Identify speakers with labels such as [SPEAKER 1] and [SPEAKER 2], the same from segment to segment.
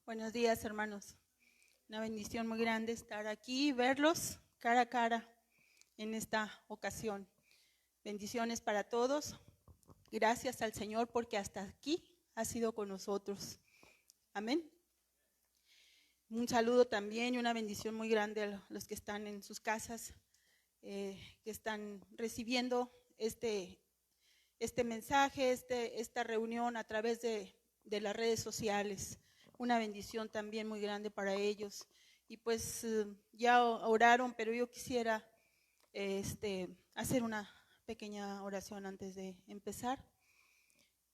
[SPEAKER 1] Buenos días, hermanos. Una bendición muy grande estar aquí y verlos cara a cara en esta ocasión. Bendiciones para todos. Gracias al Señor porque hasta aquí ha sido con nosotros. Amén. Un saludo también y una bendición muy grande a los que están en sus casas, que están recibiendo este mensaje, esta reunión a través de las redes sociales. Una bendición también muy grande para ellos. Y pues ya oraron, pero yo quisiera hacer una pequeña oración antes de empezar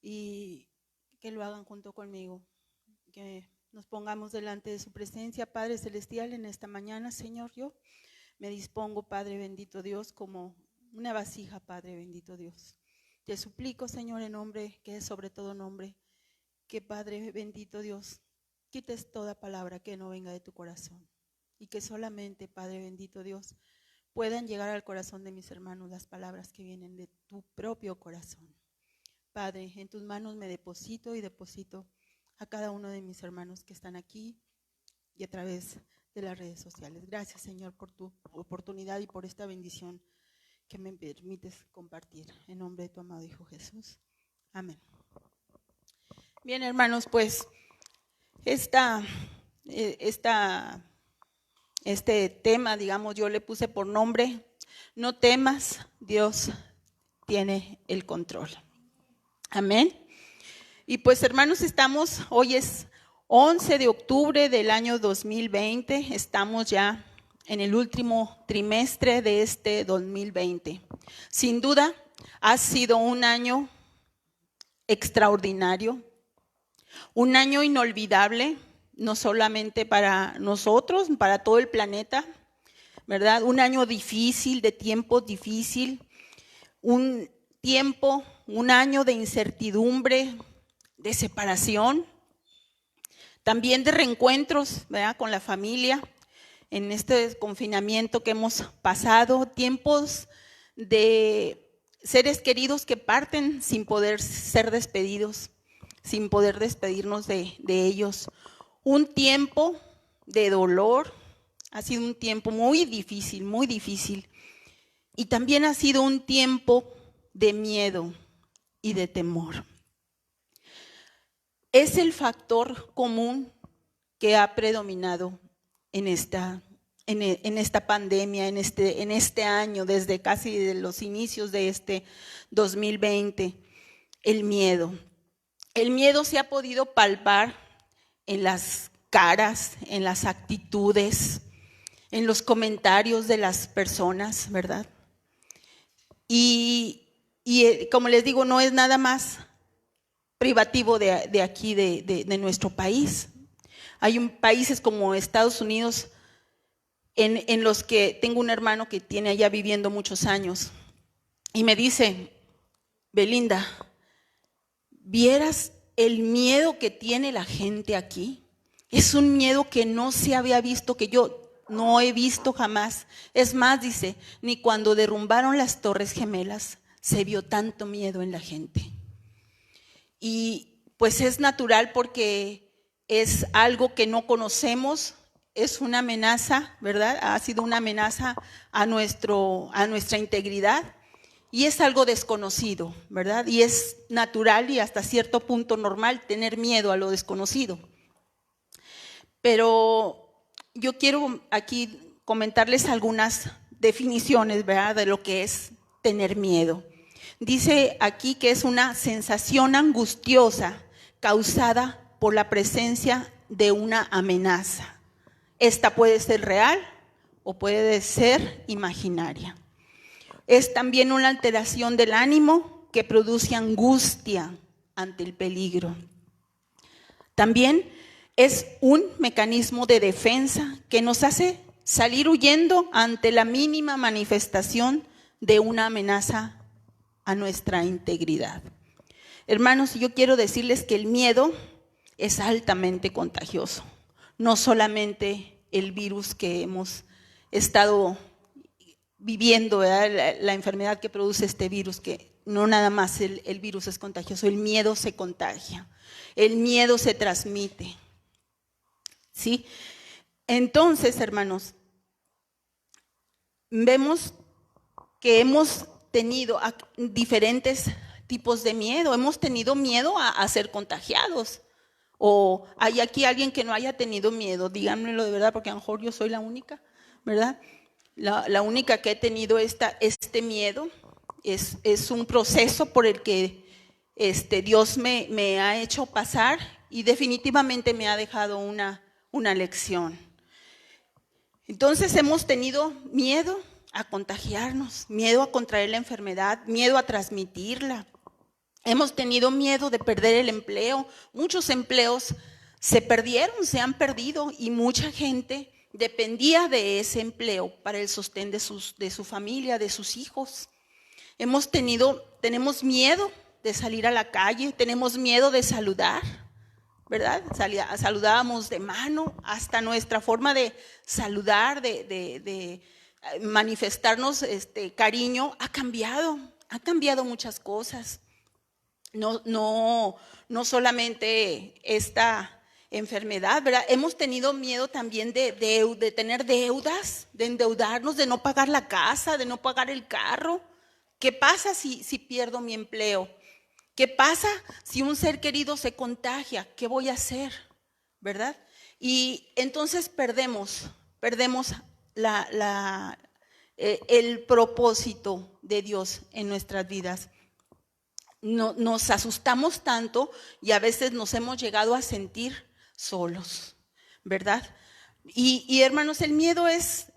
[SPEAKER 1] y que lo hagan junto conmigo, que nos pongamos delante de su presencia. Padre Celestial, en esta mañana, Señor, yo me dispongo, Padre bendito Dios, como una vasija, Padre bendito Dios. Te suplico, Señor, en nombre que es sobre todo nombre, que Padre bendito Dios, quites toda palabra que no venga de tu corazón y que solamente, Padre bendito Dios, puedan llegar al corazón de mis hermanos las palabras que vienen de tu propio corazón. Padre, en tus manos me deposito y deposito a cada uno de mis hermanos que están aquí y a través de las redes sociales. Gracias, Señor, por tu oportunidad y por esta bendición que me permites compartir. En nombre de tu amado Hijo Jesús. Amén. Bien, hermanos, pues este tema, digamos, yo le puse por nombre: no temas, Dios tiene el control. Amén. Y pues, hermanos, hoy es 11 de octubre del año 2020, estamos ya en el último trimestre de este 2020. Sin duda, ha sido un año extraordinario, un año inolvidable, no solamente para nosotros, para todo el planeta, ¿verdad? Un año difícil, de tiempo difícil, un año de incertidumbre, de separación, también de reencuentros, ¿verdad?, con la familia, en este confinamiento que hemos pasado, tiempos de seres queridos que parten sin poder ser despedidos, sin poder despedirnos de ellos. Un tiempo de dolor, ha sido un tiempo muy difícil, y también ha sido un tiempo de miedo y de temor. Es el factor común que ha predominado en esta pandemia, en este año, desde casi de los inicios de este 2020, el miedo. El miedo se ha podido palpar en las caras, en las actitudes, en los comentarios de las personas, ¿verdad? Y como les digo, no es nada más privativo de aquí, de nuestro país. Hay países como Estados Unidos en los que tengo un hermano que tiene allá viviendo muchos años y me dice: Belinda, ¿vieras el miedo que tiene la gente aquí? Es un miedo que no se había visto, que yo no he visto jamás. Es más, dice, ni cuando derrumbaron las Torres Gemelas se vio tanto miedo en la gente. Y pues es natural porque es algo que no conocemos, es una amenaza, ¿verdad? Ha sido una amenaza a nuestra integridad y es algo desconocido, ¿verdad? Y es natural y hasta cierto punto normal tener miedo a lo desconocido. Pero yo quiero aquí comentarles algunas definiciones, ¿verdad?, de lo que es tener miedo. Dice aquí que es una sensación angustiosa causada por la presencia de una amenaza. Esta puede ser real o puede ser imaginaria. Es también una alteración del ánimo que produce angustia ante el peligro. También es un mecanismo de defensa que nos hace salir huyendo ante la mínima manifestación de una amenaza a nuestra integridad. Hermanos, yo quiero decirles que el miedo es altamente contagioso. No solamente el virus que hemos estado viviendo, ¿verdad?, la enfermedad que produce este virus, que no nada más el virus es contagioso, el miedo se contagia, el miedo se transmite. ¿sí? Entonces, hermanos, vemos que hemos tenido diferentes tipos de miedo. Hemos tenido miedo a ser contagiados. ¿O hay aquí alguien que no haya tenido miedo? Díganmelo de verdad, porque a lo mejor yo soy la única, ¿verdad? La única que he tenido este miedo. Es un proceso por el que Dios me ha hecho pasar y definitivamente me ha dejado una lección. Entonces hemos tenido miedo a contagiarnos, miedo a contraer la enfermedad, miedo a transmitirla. Hemos tenido miedo de perder el empleo. Muchos empleos se perdieron, se han perdido, y mucha gente dependía de ese empleo para el sostén de su familia, de sus hijos. Tenemos miedo de salir a la calle, tenemos miedo de saludar, ¿verdad? Saludábamos de mano, hasta nuestra forma de saludar, de manifestarnos cariño ha cambiado muchas cosas. No solamente esta enfermedad, ¿verdad? Hemos tenido miedo también de tener deudas, de endeudarnos, de no pagar la casa, de no pagar el carro. ¿Qué pasa si pierdo mi empleo? ¿Qué pasa si un ser querido se contagia? ¿Qué voy a hacer? ¿Verdad? Y entonces perdemos el propósito de Dios en nuestras vidas. Nos asustamos tanto y a veces nos hemos llegado a sentir solos, ¿verdad? Y hermanos, el miedo es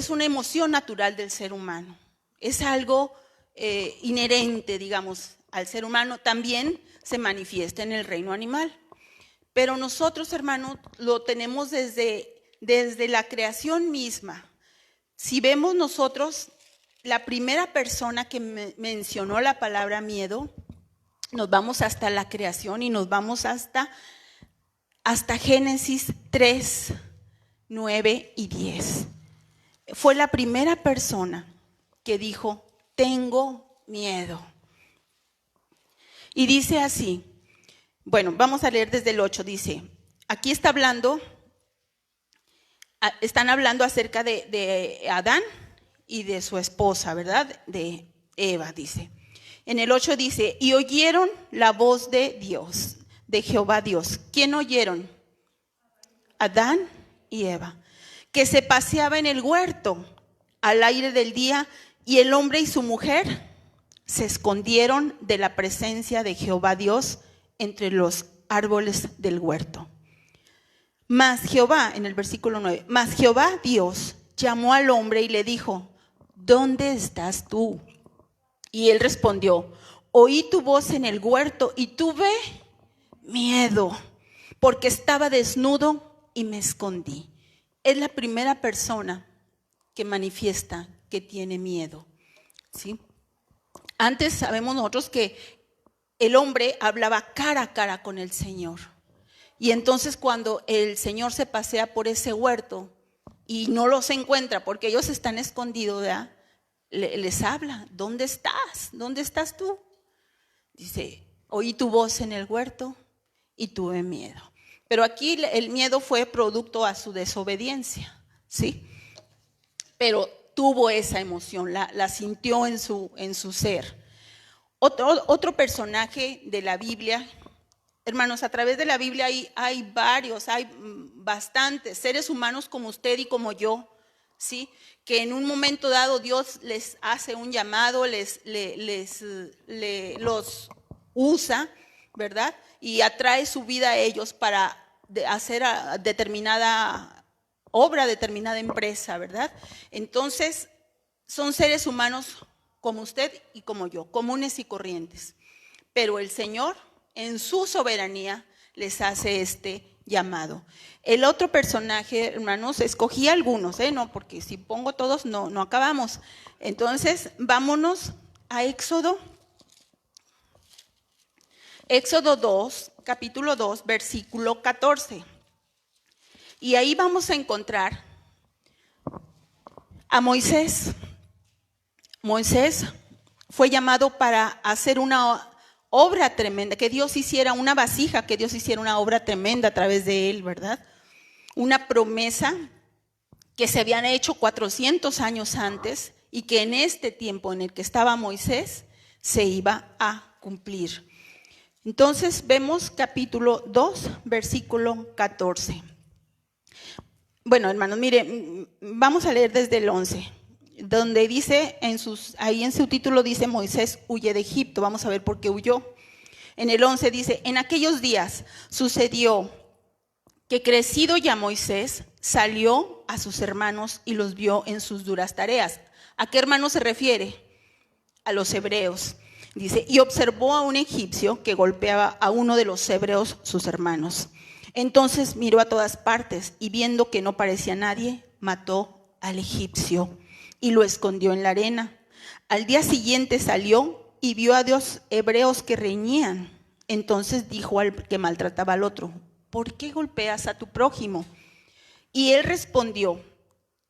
[SPEAKER 1] una emoción natural del ser humano. Es algo inherente, digamos, al ser humano. También se manifiesta en el reino animal. Pero nosotros, hermanos, lo tenemos desde la creación misma. Si vemos nosotros, la primera persona que mencionó la palabra miedo, nos vamos hasta la creación y nos vamos hasta Génesis 3, 9 y 10. Fue la primera persona que dijo, tengo miedo. Y dice así, bueno, vamos a leer desde el 8, dice, aquí están hablando acerca de Adán y de su esposa, ¿verdad? De Eva, dice. En el 8 dice, y oyeron la voz de Dios, de Jehová Dios. ¿Quién oyeron? Adán y Eva, que se paseaba en el huerto al aire del día, y el hombre y su mujer se escondieron de la presencia de Jehová Dios entre los árboles del huerto. Mas Jehová, en el versículo 9, mas Jehová Dios llamó al hombre y le dijo, ¿dónde estás tú? Y él respondió, oí tu voz en el huerto y tuve miedo, porque estaba desnudo y me escondí. Es la primera persona que manifiesta que tiene miedo, ¿sí? Antes sabemos nosotros que el hombre hablaba cara a cara con el Señor. Y entonces cuando el Señor se pasea por ese huerto y no los encuentra porque ellos están escondidos, ¿verdad? Les habla, ¿dónde estás? ¿Dónde estás tú? Dice, oí tu voz en el huerto y tuve miedo. Pero aquí el miedo fue producto a su desobediencia, ¿sí? Pero tuvo esa emoción, la sintió en su ser. Otro personaje de la Biblia, hermanos, a través de la Biblia hay varios, hay bastantes seres humanos como usted y como yo, ¿sí? Que en un momento dado Dios les hace un llamado, los usa, ¿verdad? Y atrae su vida a ellos para hacer determinada obra, determinada empresa, ¿verdad? Entonces, son seres humanos como usted y como yo, comunes y corrientes. Pero el Señor, en su soberanía, les hace este llamado. El otro personaje, hermanos, escogí algunos, no, porque si pongo todos no acabamos. Entonces, vámonos a Éxodo 2, capítulo 2, versículo 14. Y ahí vamos a encontrar a Moisés. Moisés fue llamado para hacer una obra tremenda, que Dios hiciera una vasija, que Dios hiciera una obra tremenda a través de él, ¿verdad? una promesa que se habían hecho 400 años antes y que en este tiempo en el que estaba Moisés se iba a cumplir. Entonces vemos capítulo 2, versículo 14. Bueno, hermanos, mire, vamos a leer desde el 11, donde dice, ahí en su título dice Moisés huye de Egipto. Vamos a ver por qué huyó. En el 11 dice, en aquellos días sucedió que crecido ya Moisés salió a sus hermanos y los vio en sus duras tareas. ¿A qué hermanos se refiere? A los hebreos. Dice, y observó a un egipcio que golpeaba a uno de los hebreos, sus hermanos. Entonces miró a todas partes y viendo que no parecía nadie, mató al egipcio y lo escondió en la arena. Al día siguiente salió y vio a dos hebreos que reñían. Entonces dijo al que maltrataba al otro, ¿por qué golpeas a tu prójimo? Y él respondió,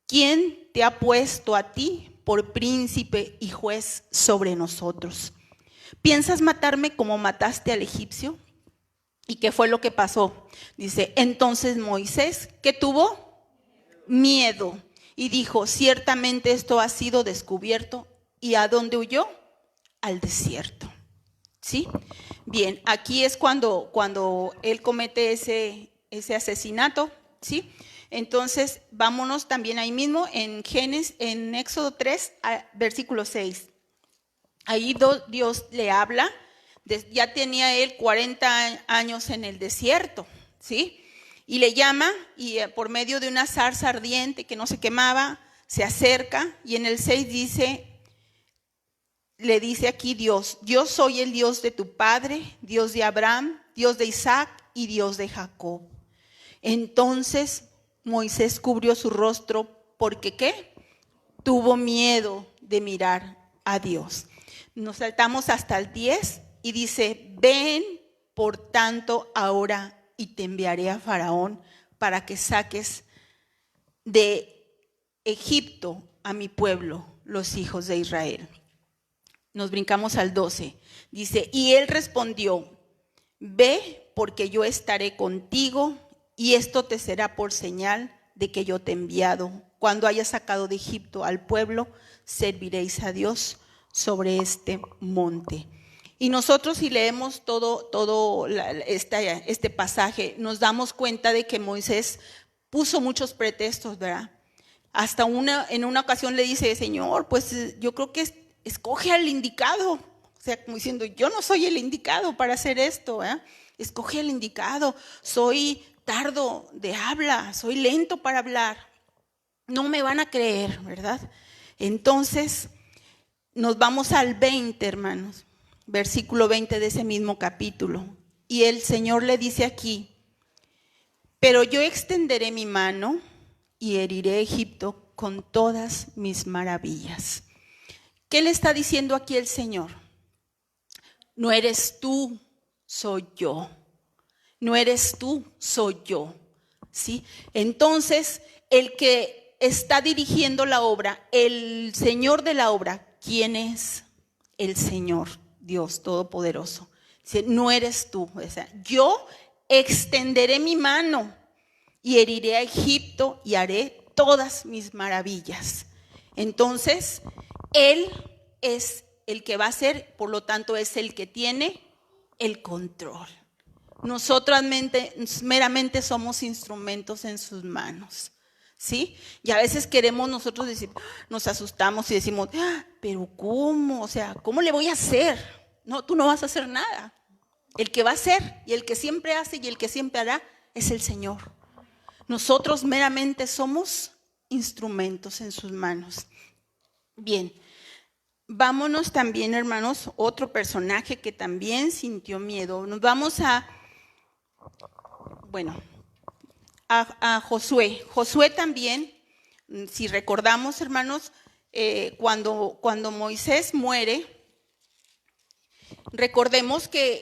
[SPEAKER 1] ¿quién te ha puesto a ti por príncipe y juez sobre nosotros? ¿Piensas matarme como mataste al egipcio? ¿Y qué fue lo que pasó? Dice, entonces Moisés, ¿qué tuvo? Miedo. Y dijo, ciertamente esto ha sido descubierto. ¿Y a dónde huyó? Al desierto. ¿Sí? Bien, aquí es cuando él comete ese asesinato, ¿sí? Entonces, vámonos también ahí mismo en Éxodo 3, versículo 6. Ahí Dios le habla, ya tenía él 40 años en el desierto, ¿sí? Y le llama y por medio de una zarza ardiente que no se quemaba, se acerca y en el 6 le dice aquí Dios, yo soy el Dios de tu padre, Dios de Abraham, Dios de Isaac y Dios de Jacob. Entonces Moisés cubrió su rostro porque ¿qué? Tuvo miedo de mirar a Dios. Nos saltamos hasta el 10 y dice, ven por tanto ahora y te enviaré a Faraón para que saques de Egipto a mi pueblo, los hijos de Israel. Nos brincamos al 12. Dice, y él respondió, ve porque yo estaré contigo y esto te será por señal de que yo te he enviado. Cuando hayas sacado de Egipto al pueblo, serviréis a Dios sobre este monte. Y nosotros si leemos todo este pasaje, nos damos cuenta de que Moisés puso muchos pretextos, ¿verdad? Hasta en una ocasión le dice, Señor, pues yo creo que escoge al indicado. O sea, como diciendo, yo no soy el indicado para hacer esto, ¿eh? Escoge al indicado. Soy tardo de habla, soy lento para hablar. No me van a creer, ¿verdad? Entonces, nos vamos al 20, hermanos. Versículo 20 de ese mismo capítulo. Y el Señor le dice aquí, pero yo extenderé mi mano y heriré a Egipto con todas mis maravillas. ¿Qué le está diciendo aquí el Señor? No eres tú, soy yo. No eres tú, soy yo. ¿Sí? Entonces, el que está dirigiendo la obra, el Señor de la obra, ¿quién es? El Señor, Dios Todopoderoso. Dice, no eres tú. O sea, yo extenderé mi mano y heriré a Egipto y haré todas mis maravillas. Entonces, Él es el que va a hacer, por lo tanto es el que tiene el control. Nosotros meramente somos instrumentos en sus manos, ¿sí? Y a veces queremos nosotros decir, nos asustamos y decimos, pero ¿cómo? O sea, ¿cómo le voy a hacer? No, tú no vas a hacer nada. El que va a hacer y el que siempre hace y el que siempre hará es el Señor. Nosotros meramente somos instrumentos en sus manos. Bien, vámonos también, hermanos, otro personaje que también sintió miedo. Nos vamos a Josué. Josué también, si recordamos, hermanos, cuando Moisés muere, recordemos que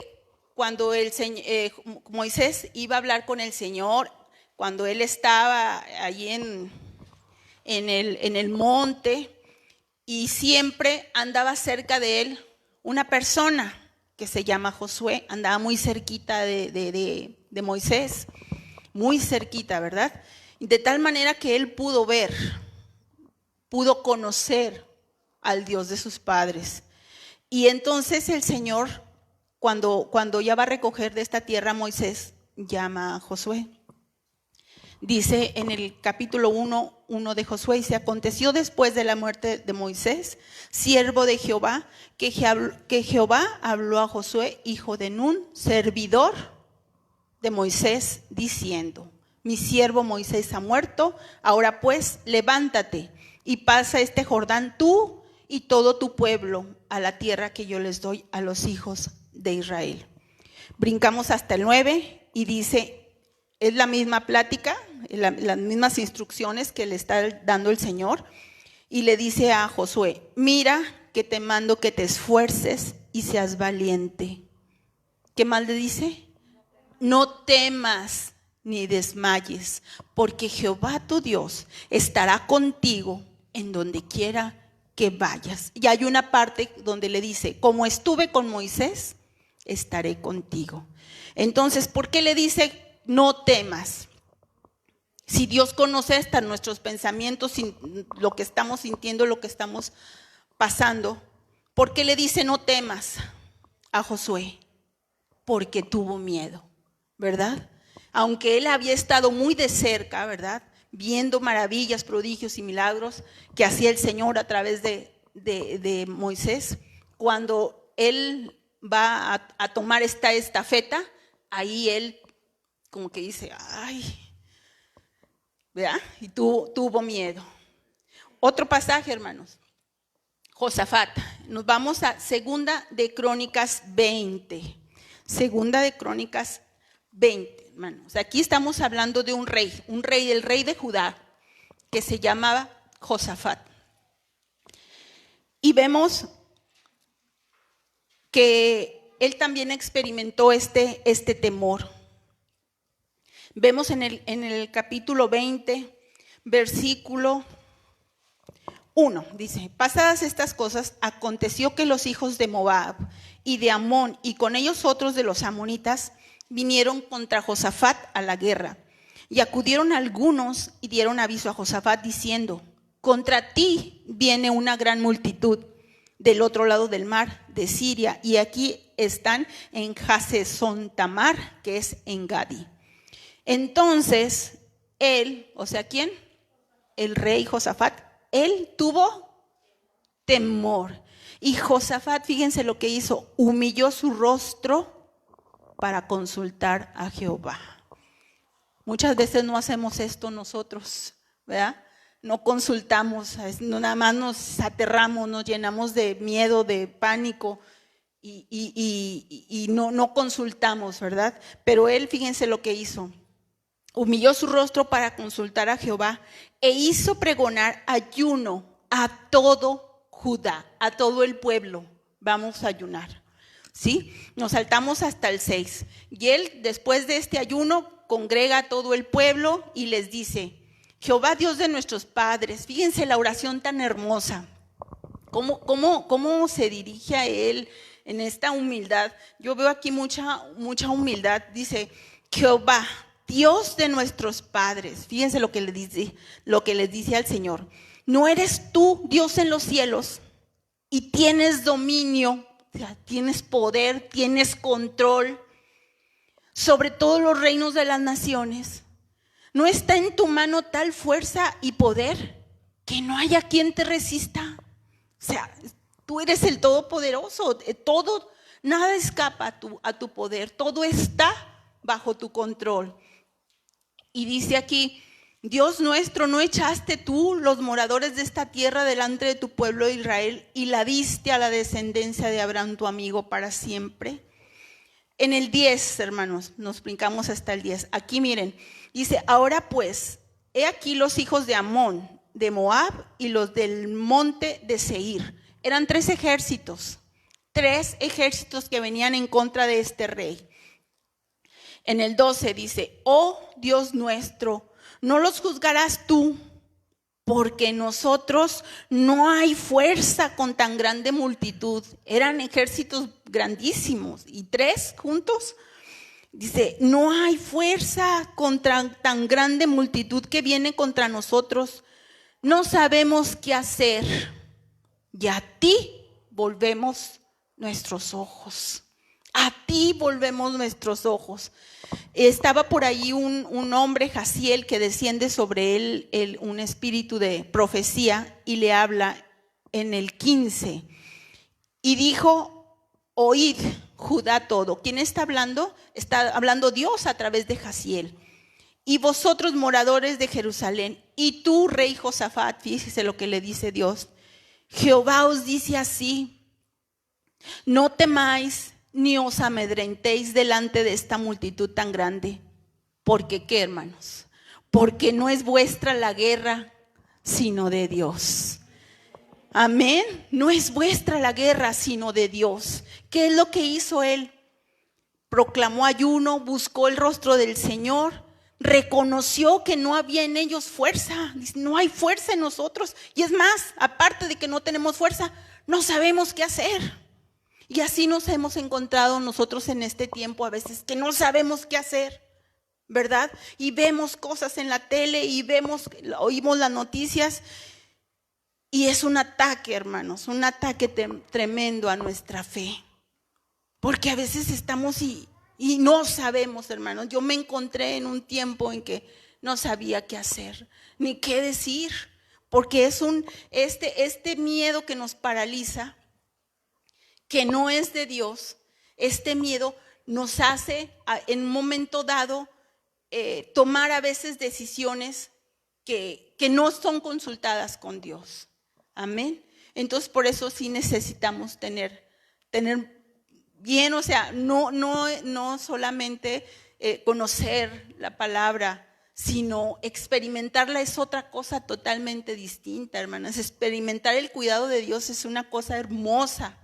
[SPEAKER 1] cuando Moisés iba a hablar con el Señor, cuando él estaba allí en el monte, y siempre andaba cerca de él una persona que se llama Josué, andaba muy cerquita de Moisés. muy cerquita, ¿verdad? De tal manera que él pudo ver, pudo conocer al Dios de sus padres. Y entonces el Señor, cuando ya va a recoger de esta tierra a Moisés, llama a Josué. Dice en el capítulo 1 de Josué, dice: aconteció después de la muerte de Moisés, siervo de Jehová, que Jehová habló a Josué, hijo de Nun, servidor de Moisés, diciendo: mi siervo Moisés ha muerto, ahora pues levántate y pasa este Jordán tú y todo tu pueblo a la tierra que yo les doy a los hijos de Israel. Brincamos hasta el 9 y dice, es la misma plática, las mismas instrucciones que le está dando el Señor, y le dice a Josué: mira que te mando que te esfuerces y seas valiente. ¿Qué más le dice? No temas ni desmayes, porque Jehová tu Dios estará contigo en donde quiera que vayas. Y hay una parte donde le dice: como estuve con Moisés, estaré contigo. Entonces, ¿por qué le dice no temas? Si Dios conoce hasta nuestros pensamientos, lo que estamos sintiendo, lo que estamos pasando, ¿por qué le dice no temas a Josué? Porque tuvo miedo, ¿verdad? Aunque él había estado muy de cerca, ¿verdad?, viendo maravillas, prodigios y milagros que hacía el Señor a través de Moisés, cuando él va a tomar esta estafeta, ahí él como que dice, ay, ¿verdad? Y tuvo miedo. Otro pasaje, hermanos, Josafat. Nos vamos a Segunda de Crónicas 20. Segunda de Crónicas 20, hermanos. Aquí estamos hablando de un rey, el rey de Judá, que se llamaba Josafat. Y vemos que él también experimentó este temor. Vemos en el capítulo 20, versículo 1, dice: pasadas estas cosas, aconteció que los hijos de Moab y de Amón, y con ellos otros de los amonitas, vinieron contra Josafat a la guerra. Y acudieron algunos y dieron aviso a Josafat, diciendo: contra ti viene una gran multitud del otro lado del mar, de Siria, y aquí están en Hasezontamar, que es en Gadi. Entonces él, o sea, ¿quién? El rey Josafat, él tuvo temor. Y Josafat, fíjense lo que hizo: humilló su rostro para consultar a Jehová. Muchas veces no hacemos esto nosotros, ¿verdad? No consultamos, no, nada más nos aterramos, nos llenamos de miedo, de pánico y no consultamos, ¿verdad? Pero él, fíjense lo que hizo: humilló su rostro para consultar a Jehová e hizo pregonar ayuno a todo Judá, a todo el pueblo. Vamos a ayunar, ¿sí? Nos saltamos hasta el 6. Y él, después de este ayuno, congrega a todo el pueblo y les dice: Jehová Dios de nuestros padres. Fíjense la oración tan hermosa. ¿Cómo se dirige a él en esta humildad? Yo veo aquí mucha humildad. Dice: Jehová Dios de nuestros padres. Fíjense lo que le dice al Señor: ¿no eres tú Dios en los cielos y tienes dominio, o sea, tienes poder, tienes control sobre todos los reinos de las naciones? ¿No está en tu mano tal fuerza y poder que no haya quien te resista? O sea, tú eres el Todopoderoso, nada escapa a tu poder, todo está bajo tu control. Y dice aquí: Dios nuestro, ¿no echaste tú los moradores de esta tierra delante de tu pueblo Israel y la diste a la descendencia de Abraham tu amigo para siempre? En el 10, hermanos, nos brincamos hasta el 10. Aquí miren, dice: ahora pues, he aquí los hijos de Amón, de Moab y los del monte de Seir. Eran 3 ejércitos que venían en contra de este rey. En el 12 dice: oh Dios nuestro, no los juzgarás tú, porque nosotros no hay fuerza con tan grande multitud. Eran ejércitos grandísimos, y 3 juntos. Dice, no hay fuerza contra tan grande multitud que viene contra nosotros. No sabemos qué hacer. Y a ti volvemos nuestros ojos. A ti volvemos nuestros ojos. Estaba por ahí un hombre, Jaziel, que desciende sobre él un espíritu de profecía y le habla en el 15. Y dijo, oíd, Judá todo. ¿Quién está hablando? Está hablando Dios a través de Jaziel. Y vosotros, moradores de Jerusalén, y tú, rey Josafat, fíjese lo que le dice Dios. Jehová os dice así, no temáis ni os amedrentéis delante de esta multitud tan grande. ¿Porque qué, hermanos? Porque no es vuestra la guerra, sino de Dios. Amén. No es vuestra la guerra, sino de Dios. ¿Qué es lo que hizo él? Proclamó ayuno, buscó el rostro del Señor, reconoció que no había en ellos fuerza. Dice, no hay fuerza en nosotros. Y es más, aparte de que no tenemos fuerza, no sabemos qué hacer. Y así nos hemos encontrado nosotros en este tiempo a veces, que no sabemos qué hacer, ¿verdad? Y vemos cosas en la tele y oímos las noticias. Y es un ataque, hermanos, un ataque tremendo a nuestra fe. Porque a veces estamos y no sabemos, hermanos. Yo me encontré en un tiempo en que no sabía qué hacer, ni qué decir. Porque es este miedo que nos paraliza, que no es de Dios. Este miedo nos hace en un momento dado tomar a veces decisiones que no son consultadas con Dios. Amén. Entonces por eso sí necesitamos tener bien, o sea, no solamente conocer la palabra, sino experimentarla es otra cosa totalmente distinta, hermanas. Experimentar el cuidado de Dios es una cosa hermosa,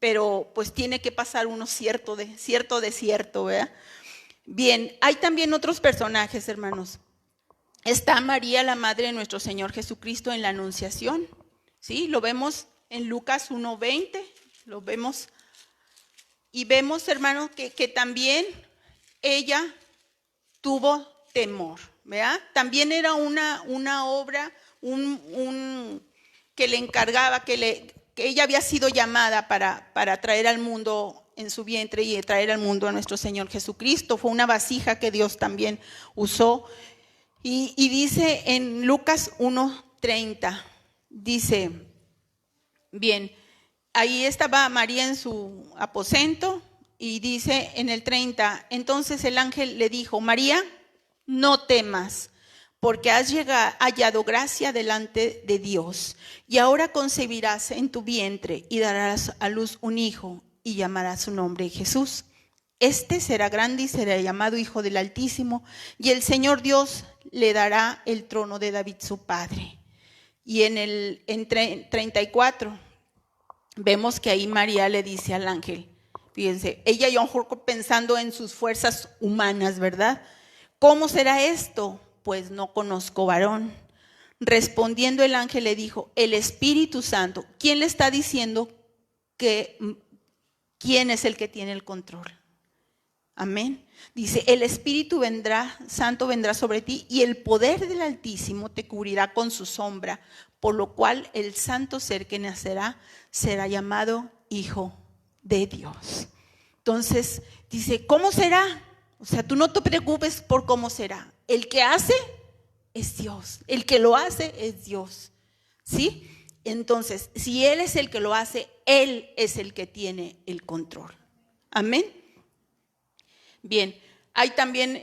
[SPEAKER 1] pero pues tiene que pasar uno cierto desierto, ¿verdad? Bien, hay también otros personajes, hermanos. Está María, la madre de nuestro Señor Jesucristo, en la Anunciación. ¿Sí? Lo vemos en Lucas 1:20, lo vemos. Y vemos, hermanos, que también ella tuvo temor, ¿verdad? También era una obra, que le encargaba, que ella había sido llamada para traer al mundo en su vientre y traer al mundo a nuestro Señor Jesucristo. Fue una vasija que Dios también usó. Y dice en Lucas 1:30, dice, bien, ahí estaba María en su aposento y dice en el 30, entonces el ángel le dijo, María, no temas, porque has hallado gracia delante de Dios, y ahora concebirás en tu vientre y darás a luz un hijo y llamarás su nombre Jesús. Este será grande y será llamado Hijo del Altísimo, y el Señor Dios le dará el trono de David su padre. Y en 34 vemos que ahí María le dice al ángel, fíjense, ella ya pensando en sus fuerzas humanas, ¿verdad? ¿Cómo será esto? Pues no conozco varón. Respondiendo el ángel le dijo, el Espíritu Santo. ¿Quién le está diciendo quién es el que tiene el control? Amén. Dice, el Espíritu Santo vendrá sobre ti y el poder del Altísimo te cubrirá con su sombra, por lo cual el santo ser que nacerá será llamado Hijo de Dios. Entonces, dice, ¿cómo será? O sea, tú no te preocupes por cómo será. El que hace es Dios. El que lo hace es Dios. ¿Sí? Entonces, si Él es el que lo hace, Él es el que tiene el control. Amén. Bien, hay también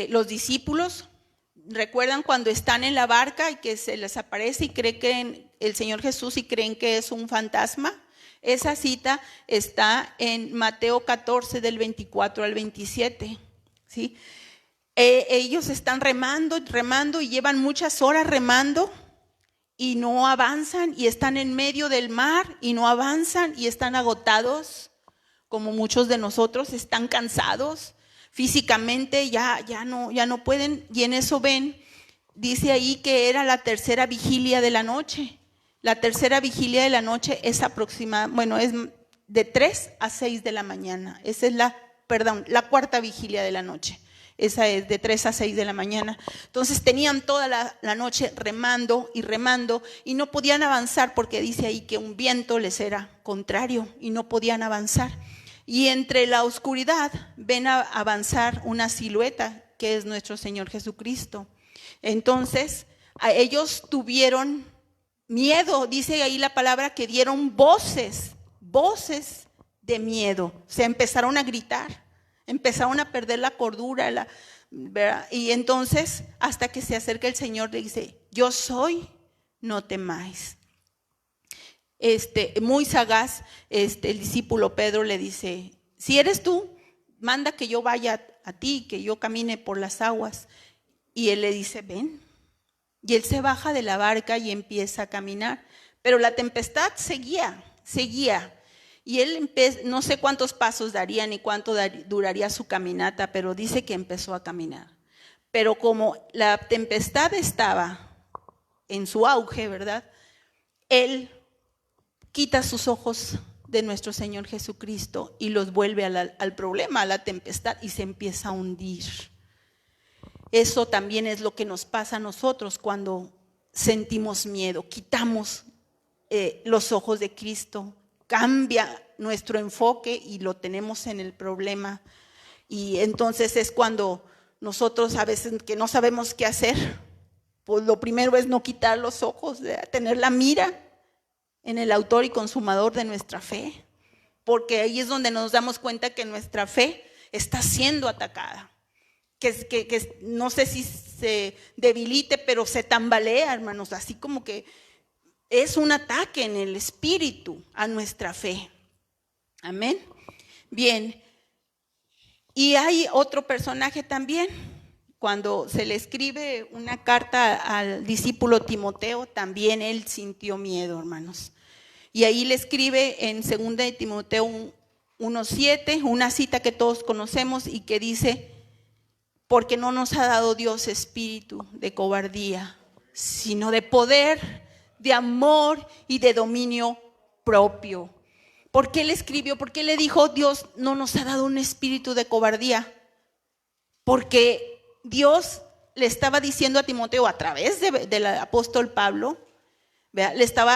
[SPEAKER 1] los discípulos. ¿Recuerdan cuando están en la barca y que se les aparece y creen que el Señor Jesús y creen que es un fantasma? Esa cita está en Mateo 14 del 24 al 27. ¿Sí? Ellos están remando y llevan muchas horas remando y no avanzan, y están en medio del mar y no avanzan y están agotados, como muchos de nosotros están cansados. Físicamente ya no pueden, y en eso ven, dice ahí que era la tercera vigilia de la noche. La tercera vigilia de la noche es es de 3 a 6 de la mañana. Esa es la la cuarta vigilia de la noche. Esa es de 3 a 6 de la mañana. Entonces tenían toda la noche remando y no podían avanzar porque dice ahí que un viento les era contrario y no podían avanzar. Y entre la oscuridad ven a avanzar una silueta que es nuestro Señor Jesucristo. Entonces a ellos tuvieron miedo, dice ahí la palabra que dieron voces de miedo. Se empezaron a gritar. Empezaron a perder la cordura, ¿verdad? Y entonces hasta que se acerca el Señor le dice, yo soy, no temáis. Muy sagaz, el discípulo Pedro le dice, si eres tú, manda que yo vaya a ti, que yo camine por las aguas. Y él le dice, ven. Y él se baja de la barca y empieza a caminar. Pero la tempestad seguía. Y él no sé cuántos pasos daría ni cuánto duraría su caminata, pero dice que empezó a caminar. Pero como la tempestad estaba en su auge, ¿verdad? Él quita sus ojos de nuestro Señor Jesucristo y los vuelve al problema, a la tempestad, y se empieza a hundir. Eso también es lo que nos pasa a nosotros cuando sentimos miedo. Quitamos los ojos de Cristo. Cambia nuestro enfoque y lo tenemos en el problema. Y entonces es cuando nosotros a veces que no sabemos qué hacer, pues lo primero es no quitar los ojos, tener la mira en el autor y consumador de nuestra fe. Porque ahí es donde nos damos cuenta que nuestra fe está siendo atacada. Que no sé si se debilite, pero se tambalea, hermanos, así como que es un ataque en el espíritu a nuestra fe. Amén. Bien. Y hay otro personaje también. Cuando se le escribe una carta al discípulo Timoteo, también él sintió miedo, hermanos. Y ahí le escribe en 2 de Timoteo 1:7, una cita que todos conocemos y que dice, porque no nos ha dado Dios espíritu de cobardía, sino de poder, de amor y de dominio propio. ¿Por qué le escribió? ¿Por qué le dijo Dios no nos ha dado un espíritu de cobardía? Porque Dios le estaba diciendo a Timoteo a través del apóstol Pablo,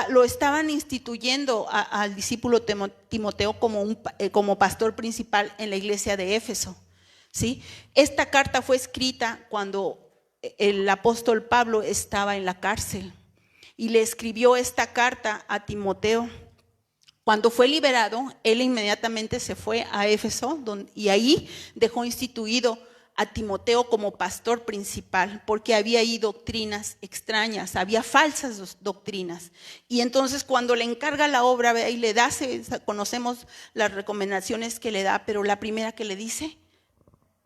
[SPEAKER 1] lo estaban instituyendo al discípulo Timoteo como pastor principal en la iglesia de Éfeso. ¿Sí? Esta carta fue escrita cuando el apóstol Pablo estaba en la cárcel. Y le escribió esta carta a Timoteo. Cuando fue liberado, él inmediatamente se fue a Éfeso y ahí dejó instituido a Timoteo como pastor principal, porque había ahí doctrinas extrañas, había falsas doctrinas. Y entonces cuando le encarga la obra y le da, conocemos las recomendaciones que le da, pero la primera que le dice,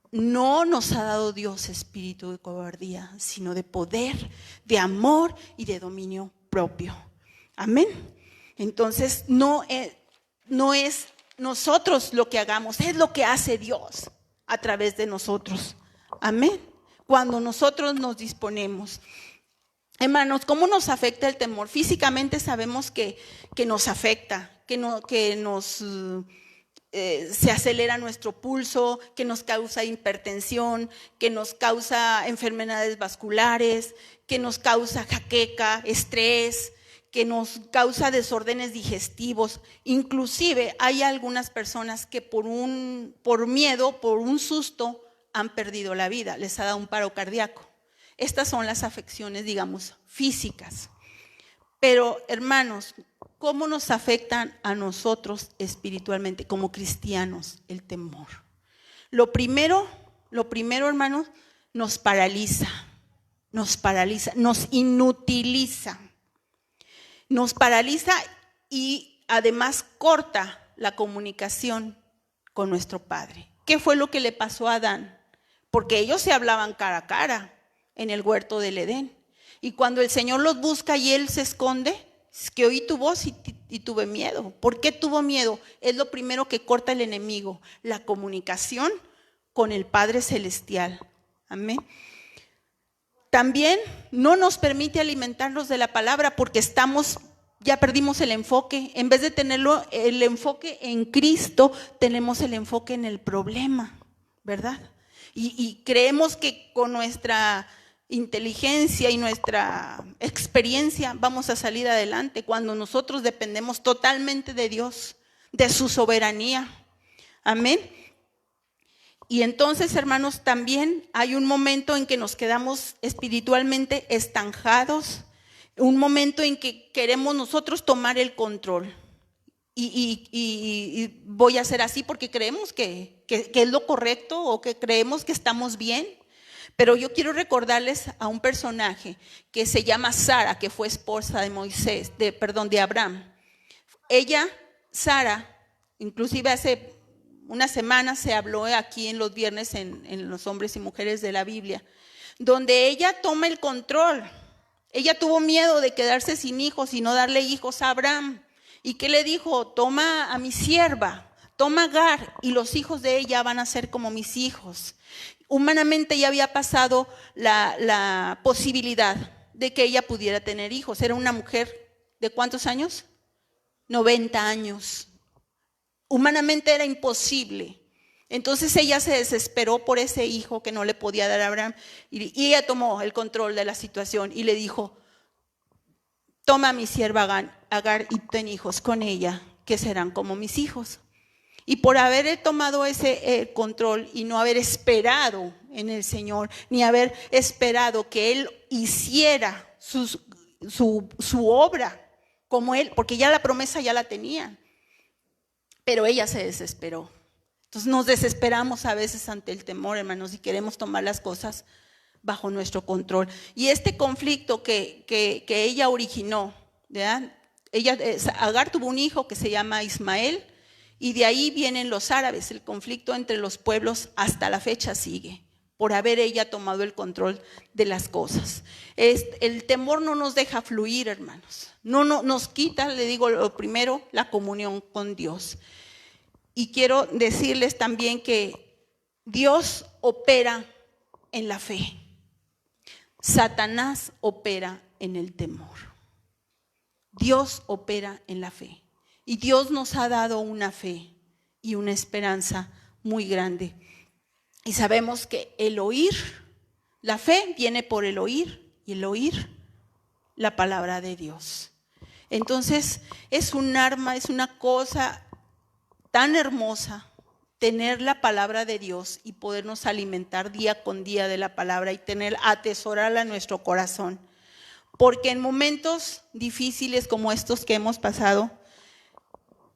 [SPEAKER 1] no nos ha dado Dios espíritu de cobardía, sino de poder, de amor y de dominio propio. Amén. Entonces no es nosotros lo que hagamos, es lo que hace Dios a través de nosotros. Amén. Cuando nosotros nos disponemos. Hermanos, ¿cómo nos afecta el temor? Físicamente sabemos que nos afecta, se acelera nuestro pulso, que nos causa hipertensión, que nos causa enfermedades vasculares, que nos causa jaqueca, estrés, que nos causa desórdenes digestivos. Inclusive hay algunas personas que por miedo, por un susto, han perdido la vida, les ha dado un paro cardíaco. Estas son las afecciones, digamos, físicas. Pero, hermanos, ¿cómo nos afectan a nosotros espiritualmente como cristianos el temor? Lo primero, hermanos, nos paraliza, nos inutiliza. Nos paraliza y además corta la comunicación con nuestro Padre. ¿Qué fue lo que le pasó a Adán? Porque ellos se hablaban cara a cara en el huerto del Edén. Y cuando el Señor los busca y Él se esconde, es que oí tu voz y tuve miedo. ¿Por qué tuvo miedo? Es lo primero que corta el enemigo, la comunicación con el Padre Celestial. Amén. También no nos permite alimentarnos de la palabra porque estamos ya perdimos el enfoque. En vez de tenerlo el enfoque en Cristo, tenemos el enfoque en el problema, ¿verdad? Y creemos que con nuestra inteligencia y nuestra experiencia vamos a salir adelante, cuando nosotros dependemos totalmente de Dios, de su soberanía. Amén. Y entonces, hermanos, también hay un momento en que nos quedamos espiritualmente estancados, un momento en que queremos nosotros tomar el control. Y voy a hacer así porque creemos que es lo correcto, o que creemos que estamos bien. Pero yo quiero recordarles a un personaje que se llama Sara, que fue esposa de de Abraham. Ella, Sara, inclusive hace unas semanas se habló aquí en los viernes en los hombres y mujeres de la Biblia, donde ella toma el control. Ella tuvo miedo de quedarse sin hijos y no darle hijos a Abraham. ¿Y qué le dijo? Toma a mi sierva, toma a Agar, y los hijos de ella van a ser como mis hijos. Humanamente ya había pasado la posibilidad de que ella pudiera tener hijos. Era una mujer ¿de cuántos años? 90 años. Humanamente era imposible. Entonces ella se desesperó por ese hijo que no le podía dar a Abraham, y ella tomó el control de la situación y le dijo: toma a mi sierva Agar y ten hijos con ella, que serán como mis hijos. Y por haber tomado ese control y no haber esperado en el Señor, ni haber esperado que Él hiciera su obra como Él, porque ya la promesa ya la tenía, pero ella se desesperó. Entonces nos desesperamos a veces ante el temor, hermanos, y queremos tomar las cosas bajo nuestro control. Y este conflicto que ella originó, ¿verdad? Agar tuvo un hijo que se llama Ismael, y de ahí vienen los árabes. El conflicto entre los pueblos hasta la fecha sigue, por haber ella tomado el control de las cosas. El temor no nos deja fluir, hermanos. No nos quita, le digo, lo primero, la comunión con Dios. Y quiero decirles también que Dios opera en la fe. Satanás opera en el temor. Dios opera en la fe. Y Dios nos ha dado una fe y una esperanza muy grande. Y sabemos que el oír, la fe viene por el oír, y el oír la palabra de Dios. Entonces es un arma, es una cosa tan hermosa tener la palabra de Dios y podernos alimentar día con día de la palabra y atesorarla en nuestro corazón. Porque en momentos difíciles como estos que hemos pasado,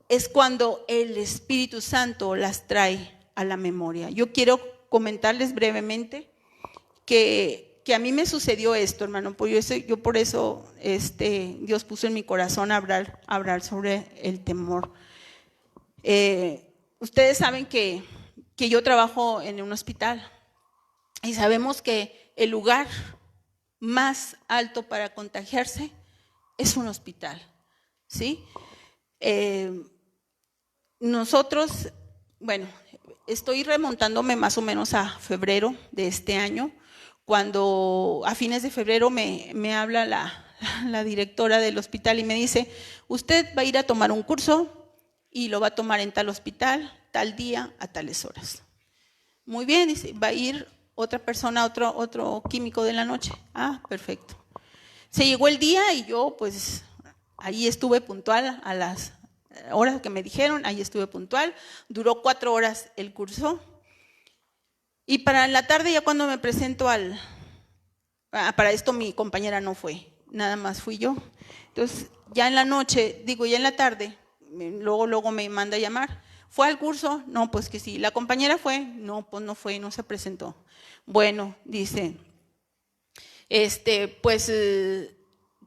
[SPEAKER 1] es cuando el Espíritu Santo las trae a la memoria. Yo quiero comentarles brevemente que a mí me sucedió esto, hermano. Yo por eso Dios puso en mi corazón hablar sobre el temor. Ustedes saben que yo trabajo en un hospital, y sabemos que el lugar más alto para contagiarse es un hospital, ¿sí? Nosotros, bueno, estoy remontándome más o menos a febrero de este año, cuando a fines de febrero me habla la directora del hospital y me dice: usted va a ir a tomar un curso y lo va a tomar en tal hospital, tal día, a tales horas. Muy bien, dice, va a ir otra persona, otro químico de la noche. Ah, perfecto. Se llegó el día y yo pues ahí estuve puntual a las horas que me dijeron, ahí estuve puntual. Duró 4 horas el curso. Y para la tarde, ya cuando me presento para esto mi compañera no fue, nada más fui yo. Entonces ya en la noche, ya en la tarde, luego me manda a llamar: ¿fue al curso? No, pues que sí. ¿La compañera fue? No, pues no fue, no se presentó. Bueno, dice,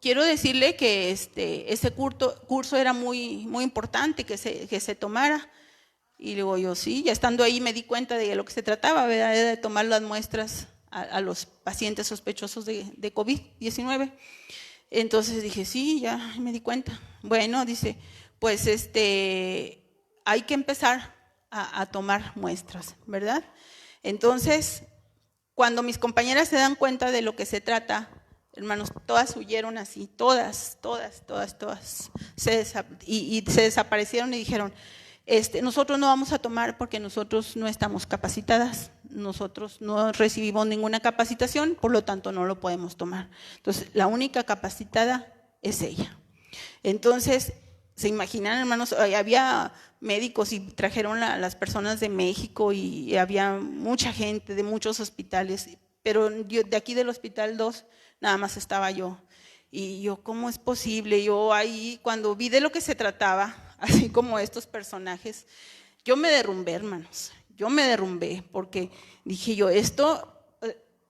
[SPEAKER 1] quiero decirle que ese curso era muy, muy importante que se tomara. Y luego yo sí, ya estando ahí me di cuenta de lo que se trataba, ¿verdad? Era de tomar las muestras a los pacientes sospechosos de COVID-19. Entonces dije, sí, ya me di cuenta. Bueno, dice, pues hay que empezar a tomar muestras, ¿verdad? Entonces, cuando mis compañeras se dan cuenta de lo que se trata, hermanos, todas huyeron así, todas, y se desaparecieron y dijeron, nosotros no vamos a tomar porque nosotros no estamos capacitadas, nosotros no recibimos ninguna capacitación, por lo tanto no lo podemos tomar. Entonces, la única capacitada es ella. Entonces, se imaginan, hermanos, había médicos y trajeron a las personas de México y había mucha gente de muchos hospitales, pero de aquí del Hospital 2 nada más estaba yo. Y yo, ¿cómo es posible? Yo ahí, cuando vi de lo que se trataba, así como estos personajes, yo me derrumbé, hermanos. Yo me derrumbé porque dije yo,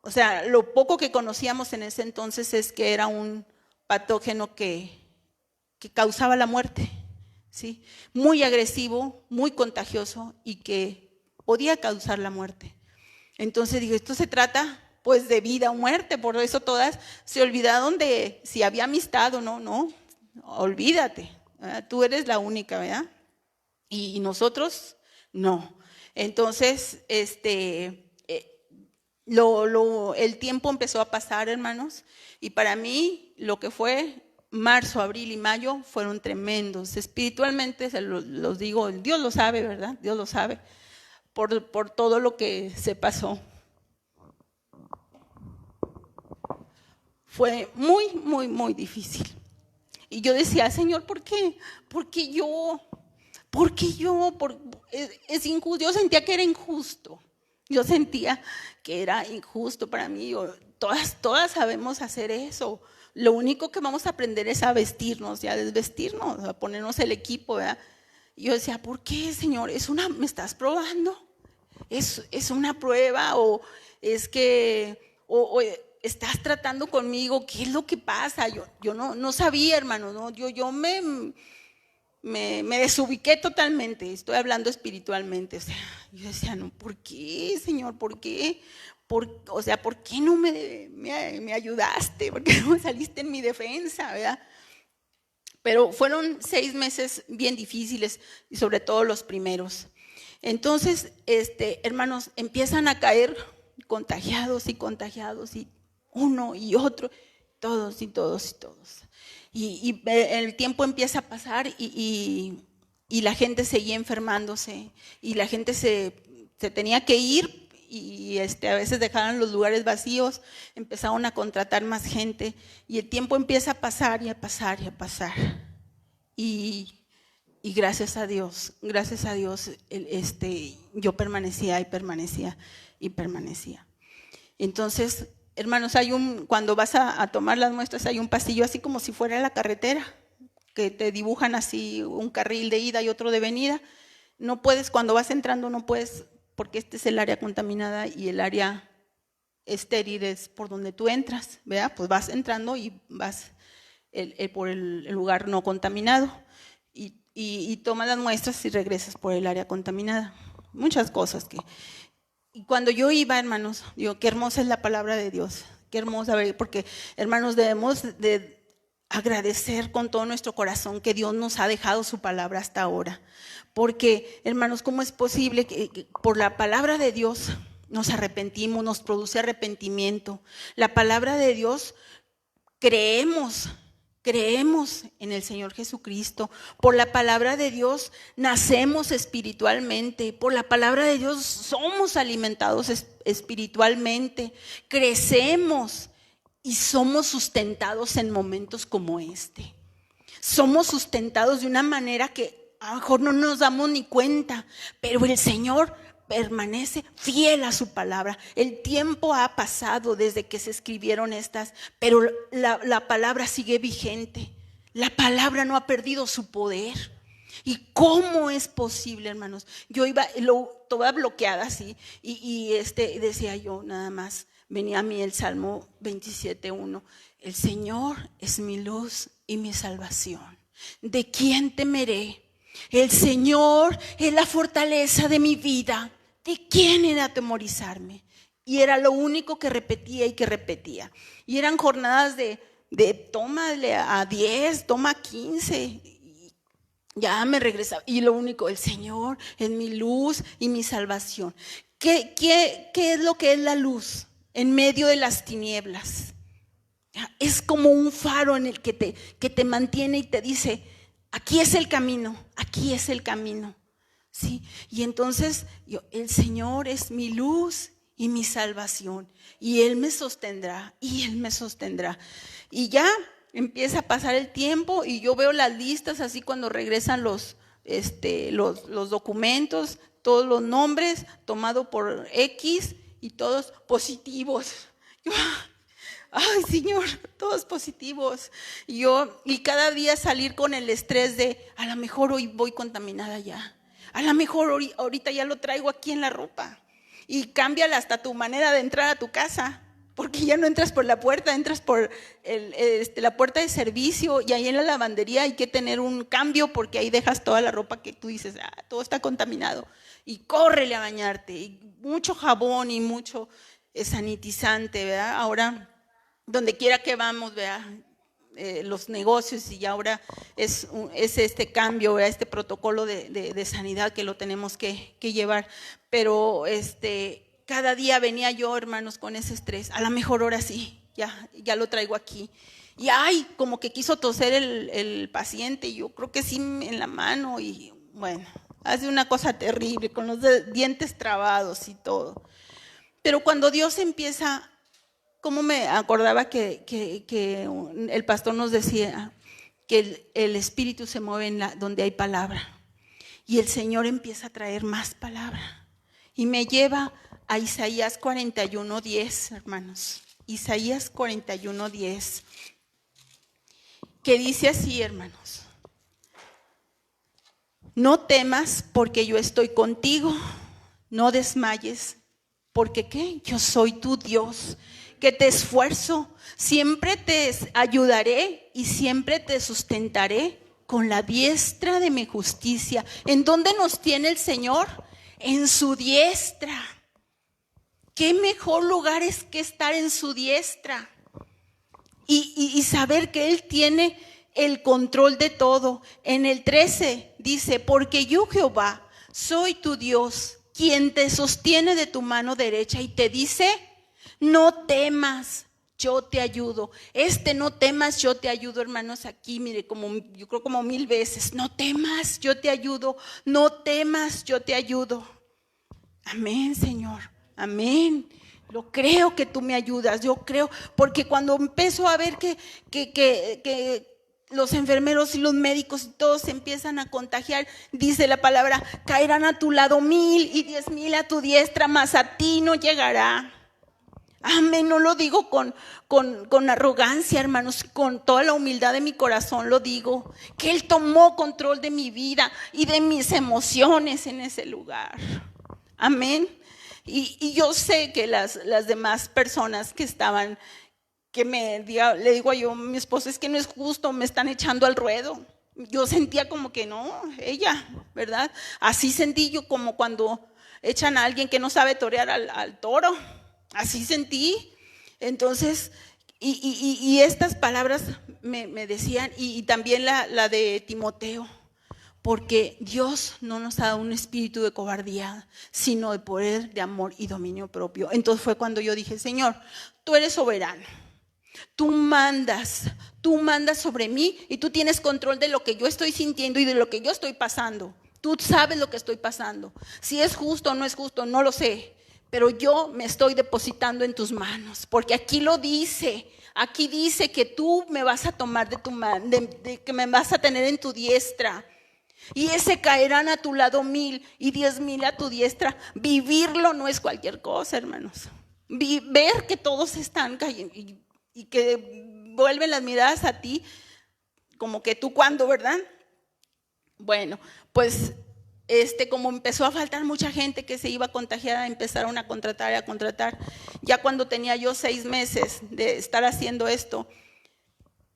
[SPEAKER 1] o sea, lo poco que conocíamos en ese entonces es que era un patógeno que causaba la muerte, ¿sí? Muy agresivo, muy contagioso y que podía causar la muerte. Entonces dije, esto se trata pues de vida o muerte, por eso todas se olvidaron de si había amistad o no, no, olvídate, ¿verdad? Tú eres la única, ¿verdad? Y nosotros no. Entonces, el tiempo empezó a pasar, hermanos, y para mí lo que fue marzo, abril y mayo fueron tremendos. Espiritualmente, se los digo, Dios lo sabe, ¿verdad? Dios lo sabe, por todo lo que se pasó. Fue muy, muy, muy difícil. Y yo decía, Señor, ¿por qué? ¿Por qué yo? ¿Por qué yo? Es injusto. Yo sentía que era injusto. Yo sentía que era injusto para mí. Todas sabemos hacer eso. Lo único que vamos a aprender es a vestirnos y a desvestirnos, a ponernos el equipo, ¿verdad? Y yo decía, ¿por qué, Señor? ¿Me estás probando? ¿Es una prueba? ¿O es que estás tratando conmigo? ¿Qué es lo que pasa? Yo no sabía, hermano, ¿no? Yo me desubiqué totalmente. Estoy hablando espiritualmente. O sea, yo decía, no, ¿por qué, Señor? ¿Por qué? ¿Por qué no me ayudaste? ¿Por qué no me saliste en mi defensa? ¿Verdad? Pero fueron 6 meses bien difíciles, y sobre todo los primeros. Entonces, hermanos, empiezan a caer contagiados y uno y otro, todos. Y el tiempo empieza a pasar y la gente seguía enfermándose y la gente se tenía que ir y a veces dejaban los lugares vacíos, empezaron a contratar más gente y el tiempo empieza a pasar y a pasar y a pasar. Y gracias a Dios, yo permanecía y permanecía y permanecía. Entonces, hermanos, cuando vas a tomar las muestras hay un pasillo así como si fuera la carretera, que te dibujan así un carril de ida y otro de venida. No puedes, cuando vas entrando no puedes, porque este es el área contaminada y el área estéril es por donde tú entras, ¿verdad? Pues vas entrando y vas por el lugar no contaminado y tomas las muestras y regresas por el área contaminada. Muchas cosas Y cuando yo iba, hermanos, digo, qué hermosa es la palabra de Dios, qué hermosa, porque hermanos, debemos de agradecer con todo nuestro corazón que Dios nos ha dejado su palabra hasta ahora, porque hermanos, ¿cómo es posible que por la palabra de Dios nos arrepentimos, nos produce arrepentimiento? La palabra de Dios, creemos en el Señor Jesucristo. Por la palabra de Dios nacemos espiritualmente. Por la palabra de Dios somos alimentados espiritualmente. Crecemos y somos sustentados en momentos como este. Somos sustentados de una manera que a lo mejor no nos damos ni cuenta, pero el Señor permanece fiel a su palabra. El tiempo ha pasado desde que se escribieron estas, pero la palabra sigue vigente. La palabra no ha perdido su poder. ¿Y cómo es posible, hermanos? Yo iba toda bloqueada así y decía yo nada más, venía a mí el Salmo 27:1. El Señor es mi luz y mi salvación. ¿De quién temeré? El Señor es la fortaleza de mi vida. ¿De quién he de atemorizarme? Y era lo único que repetía y que repetía. Y eran jornadas de tómale a 10, toma 15. Y ya me regresaba. Y lo único, el Señor es mi luz y mi salvación. ¿Qué es lo que es la luz en medio de las tinieblas? Es como un faro en el que te mantiene y te dice, aquí es el camino, aquí es el camino. ¿Sí? Y entonces el Señor es mi luz y mi salvación, y Él me sostendrá, y Él me sostendrá. Y ya empieza a pasar el tiempo y yo veo las listas así cuando regresan los documentos, todos los nombres tomados por X y todos positivos. Ay, Señor, todos positivos. Y cada día salir con el estrés de, a lo mejor hoy voy contaminada ya. A lo mejor ahorita ya lo traigo aquí en la ropa. Y cámbiala hasta tu manera de entrar a tu casa. Porque ya no entras por la puerta, entras por la puerta de servicio. Y ahí en la lavandería hay que tener un cambio porque ahí dejas toda la ropa que tú dices, todo está contaminado. Y córrele a bañarte. Y mucho jabón y mucho sanitizante, ¿verdad? Ahora, donde quiera que vamos, vea, los negocios, y ahora es este cambio, vea, este protocolo de sanidad que lo tenemos que llevar. Pero cada día venía yo, hermanos, con ese estrés. A lo mejor ahora sí, ya lo traigo aquí. Y ay, como que quiso toser el paciente, y yo creo que sí en la mano, y bueno, hace una cosa terrible, con los dientes trabados y todo. Pero cuando Dios empieza, como me acordaba que el pastor nos decía que el Espíritu se mueve donde hay palabra, y el Señor empieza a traer más palabra, y me lleva a Isaías 41:10, hermanos. Isaías 41:10, que dice así, hermanos: no temas, porque yo estoy contigo, no desmayes, porque ¿qué? Yo soy tu Dios, que te esfuerzo, siempre te ayudaré y siempre te sustentaré con la diestra de mi justicia. ¿En dónde nos tiene el Señor? En su diestra. ¿Qué mejor lugar es que estar en su diestra? Y saber que Él tiene el control de todo. En el 13 dice, porque yo, Jehová, soy tu Dios, quien te sostiene de tu mano derecha y te dice, no temas, yo te ayudo. No temas, yo te ayudo, hermanos, aquí, mire, yo creo como 1000 veces. No temas, yo te ayudo. No temas, yo te ayudo. Amén, Señor, amén. Lo creo que tú me ayudas, yo creo, porque cuando empiezo a ver que los enfermeros y los médicos y todos se empiezan a contagiar, dice la palabra, caerán a tu lado 1000 y 10,000 a tu diestra, mas a ti no llegará. Amén, no lo digo con arrogancia, hermanos, con toda la humildad de mi corazón lo digo, que Él tomó control de mi vida y de mis emociones en ese lugar. Amén. Y yo sé que las demás personas que estaban, le digo yo a mi esposo, es que no es justo, me están echando al ruedo. Yo sentía como que no, ella, ¿verdad? Así sentí yo, como cuando echan a alguien que no sabe torear al toro. Así sentí. Entonces, y estas palabras me decían, y también la de Timoteo. Porque Dios no nos ha dado un espíritu de cobardía, sino de poder, de amor y dominio propio. Entonces fue cuando yo dije, Señor, tú eres soberano, tú mandas sobre mí y tú tienes control de lo que yo estoy sintiendo y de lo que yo estoy pasando. Tú sabes lo que estoy pasando. Si es justo o no es justo, no lo sé, pero yo me estoy depositando en tus manos, porque aquí lo dice. Aquí dice que tú me vas a tomar de tu mano, que me vas a tener en tu diestra. Y ese caerán a tu lado 1000 y 10,000 a tu diestra. Vivirlo no es cualquier cosa, hermanos. Ver que todos están cayendo y que vuelven las miradas a ti, como que tú cuándo, ¿verdad? Bueno, pues como empezó a faltar mucha gente que se iba a contagiar, empezaron a contratar. Ya cuando tenía yo 6 meses de estar haciendo esto,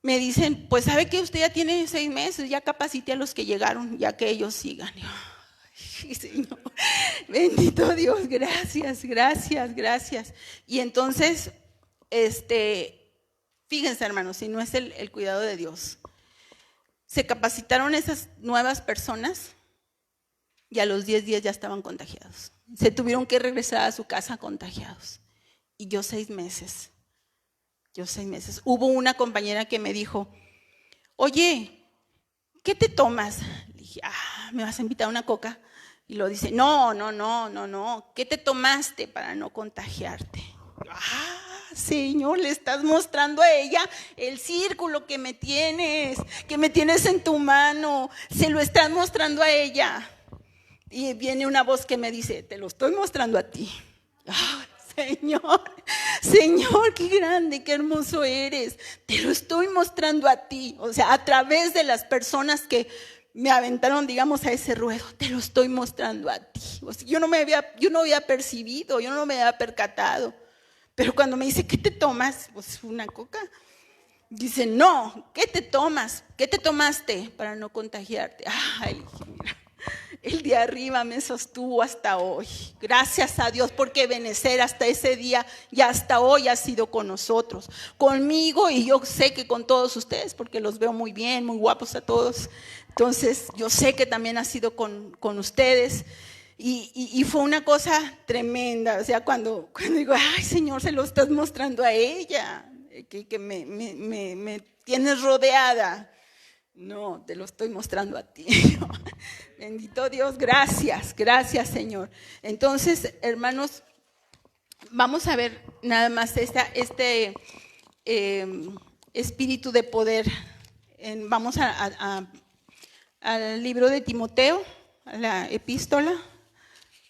[SPEAKER 1] me dicen, pues sabe que usted ya tiene 6 meses, ya capacite a los que llegaron, ya que ellos sigan. Ay, Señor, bendito Dios, gracias. Y entonces, fíjense, hermanos, si no es el cuidado de Dios. Se capacitaron esas nuevas personas y a los 10 días ya estaban contagiados. Se tuvieron que regresar a su casa contagiados. Y yo 6 meses Yo 6 meses. Hubo una compañera que me dijo, oye, ¿qué te tomas? Le dije, ¿me vas a invitar a una coca? Y lo dice, no, ¿qué te tomaste para no contagiarte? Señor, le estás mostrando a ella el círculo que me tienes en tu mano, se lo estás mostrando a ella. Y viene una voz que me dice, te lo estoy mostrando a ti. Señor, qué grande, qué hermoso eres, te lo estoy mostrando a ti, o sea, a través de las personas que me aventaron, digamos, a ese ruedo, te lo estoy mostrando a ti. O sea, yo no había percibido, yo no me había percatado, pero cuando me dice, ¿qué te tomas? Pues una coca. Dice, no, ¿qué te tomas? ¿Qué te tomaste para no contagiarte? Mira, el de arriba me sostuvo hasta hoy. Gracias a Dios, porque Ebenezer hasta ese día y hasta hoy ha sido con nosotros, conmigo, y yo sé que con todos ustedes, porque los veo muy bien, muy guapos a todos. Entonces yo sé que también ha sido con ustedes. Y fue una cosa tremenda. O sea, cuando digo, Señor, se lo estás mostrando a ella, que me tienes rodeada. No, te lo estoy mostrando a ti. Bendito Dios, gracias Señor. Entonces, hermanos, vamos a ver nada más este espíritu de poder. Vamos al libro de Timoteo, a la epístola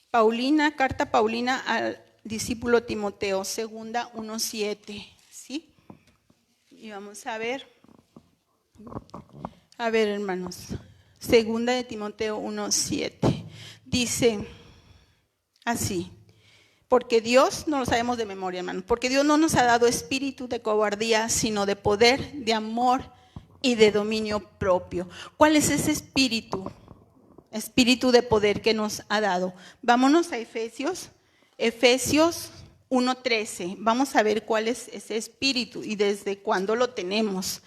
[SPEAKER 1] Paulina, carta Paulina al discípulo Timoteo, 2 1:7, ¿sí? Y vamos a ver, hermanos, 2 de Timoteo 1:7, dice así, porque Dios, no lo sabemos de memoria, hermanos, porque Dios no nos ha dado espíritu de cobardía, sino de poder, de amor y de dominio propio. ¿Cuál es ese espíritu? Espíritu de poder que nos ha dado. Vámonos a Efesios 1:13. Vamos a ver cuál es ese espíritu y desde cuándo lo tenemos.